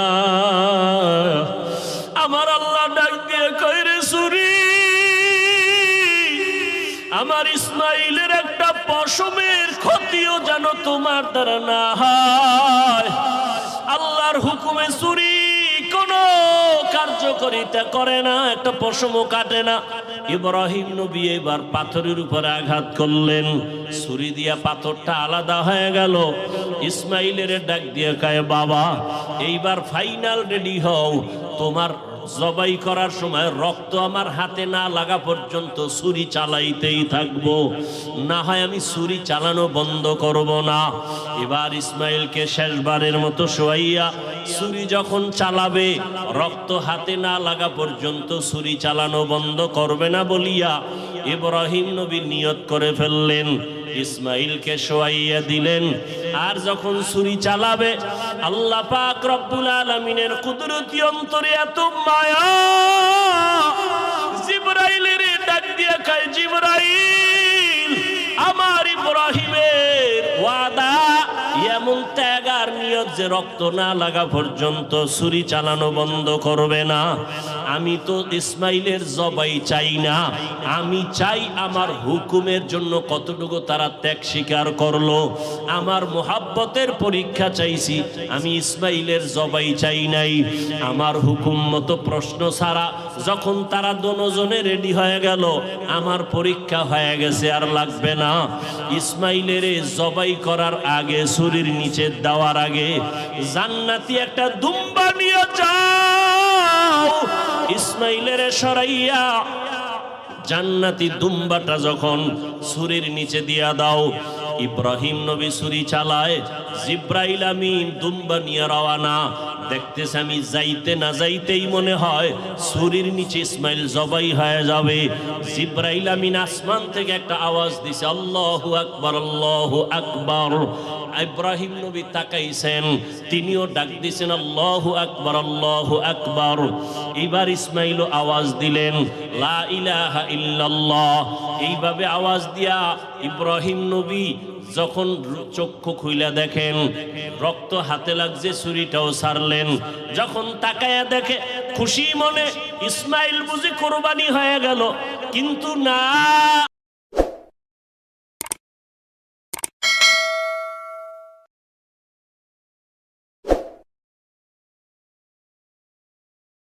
আমার আল্লাহ ডাক দিয়ে কয়, রে ছুরি, আমার ইসমাইলের একটা পশমের ক্ষতিও যেন তোমার দ্বারা না হয়। আল্লাহর হুকুমে ছুরি কোনো কার্যকারিতা করে না, একটা পশমও কাটে না। ইব্রাহিম নবী এবার পাথরের উপরে আঘাত করলেন, ছুরি দিয়া পাথরটা আলাদা হয়ে গেল। ইসমাইলের ডাক দিয়ে কয়, বাবা এইবার ফাইনাল রেডি হও, তোমার জবাই করার সময় রক্ত আমার হাতে না লাগা পর্যন্ত ছুরি চালাইতেই থাকবো, না হয় আমি ছুরি চালানো বন্ধ করব না। এবার ইসমাইলকে শেষবারের মতো শোয়াইয়া ছুরি যখন চালাবে, রক্ত হাতে না লাগা পর্যন্ত ছুরি চালানো বন্ধ করবে না বলিয়া ইব্রাহিম নবী নিয়ত করে ফেললেন। ইসমাইলকে শোয়াইয়া দিলেন, আর যখন ছুরি চালাবে, আল্লাহ পাক রব্বুল আলামিনের কুদরতি অন্তরে এত মায়া, জিবরাইলের ডাক দিয়া কয়, জিবরাইল, আমার ইব্রাহিমের ওয়াদা, এমন ত্যাগ আর নিয়ত যে রক্ত না লাগা পর্যন্ত ছুরি চালানো বন্ধ করবে না। আমি তো ইসমাইলের জবাই চাই না, আমি চাই আমার হুকুমের জন্য কতটুকু তারা ত্যাগ স্বীকার করলো। আমার মোহাব্বতের পরীক্ষা চাইছি, আমি ইসমাইলের জবাই চাই নাই। আমার হুকুম মতো প্রশ্ন ছাড়া যখন তারা দুজনে রেডি হয়ে গেল, আমার পরীক্ষা হয়ে গেছে, আর লাগবে না। ইসমাইলের জবাই করার আগে, ছুরির নিচে দেওয়ার আগে, জান্নাতি একটা দুম্বা নিয়ে যাও, ইসমাইলের সরাইয়া জান্নাতি দুম্বাটা যখন ছুরির নিচে দিয়া দাও, ইব্রাহিম নবী ছুরি চালায়, জিব্রাইল আমিন দুম্বা নিয়ে রওয়ানা। দেখতেছে আমি যাইতে না যাইতেই মনে হয় ছুরির নিচে ইসমাইল জবাই হয়ে যাবে। জিব্রাইল আমিন আসমান থেকে একটা আওয়াজ দিছে, আল্লাহু আকবার, আল্লাহু আকবার। ইব্রাহিম নবী তাকাইছেন, তিনিও ডাক দিছেন আল্লাহু আকবার, আল্লাহু আকবার। এবার ইসমাইলও আওয়াজ দিলেন লা ইলাহা ইল্লাল্লাহ। এইভাবে আওয়াজ দিয়া ইব্রাহিম নবী যখন চক্ষু খুইলা দেখেন রক্ত হাতে লাগছে, ছুরিটাও ছাড়লেন। যখন তাকায়া দেখে খুশি মনে ইসমাইল বুঝি কোরবানি হয়ে গেল, কিন্তু না।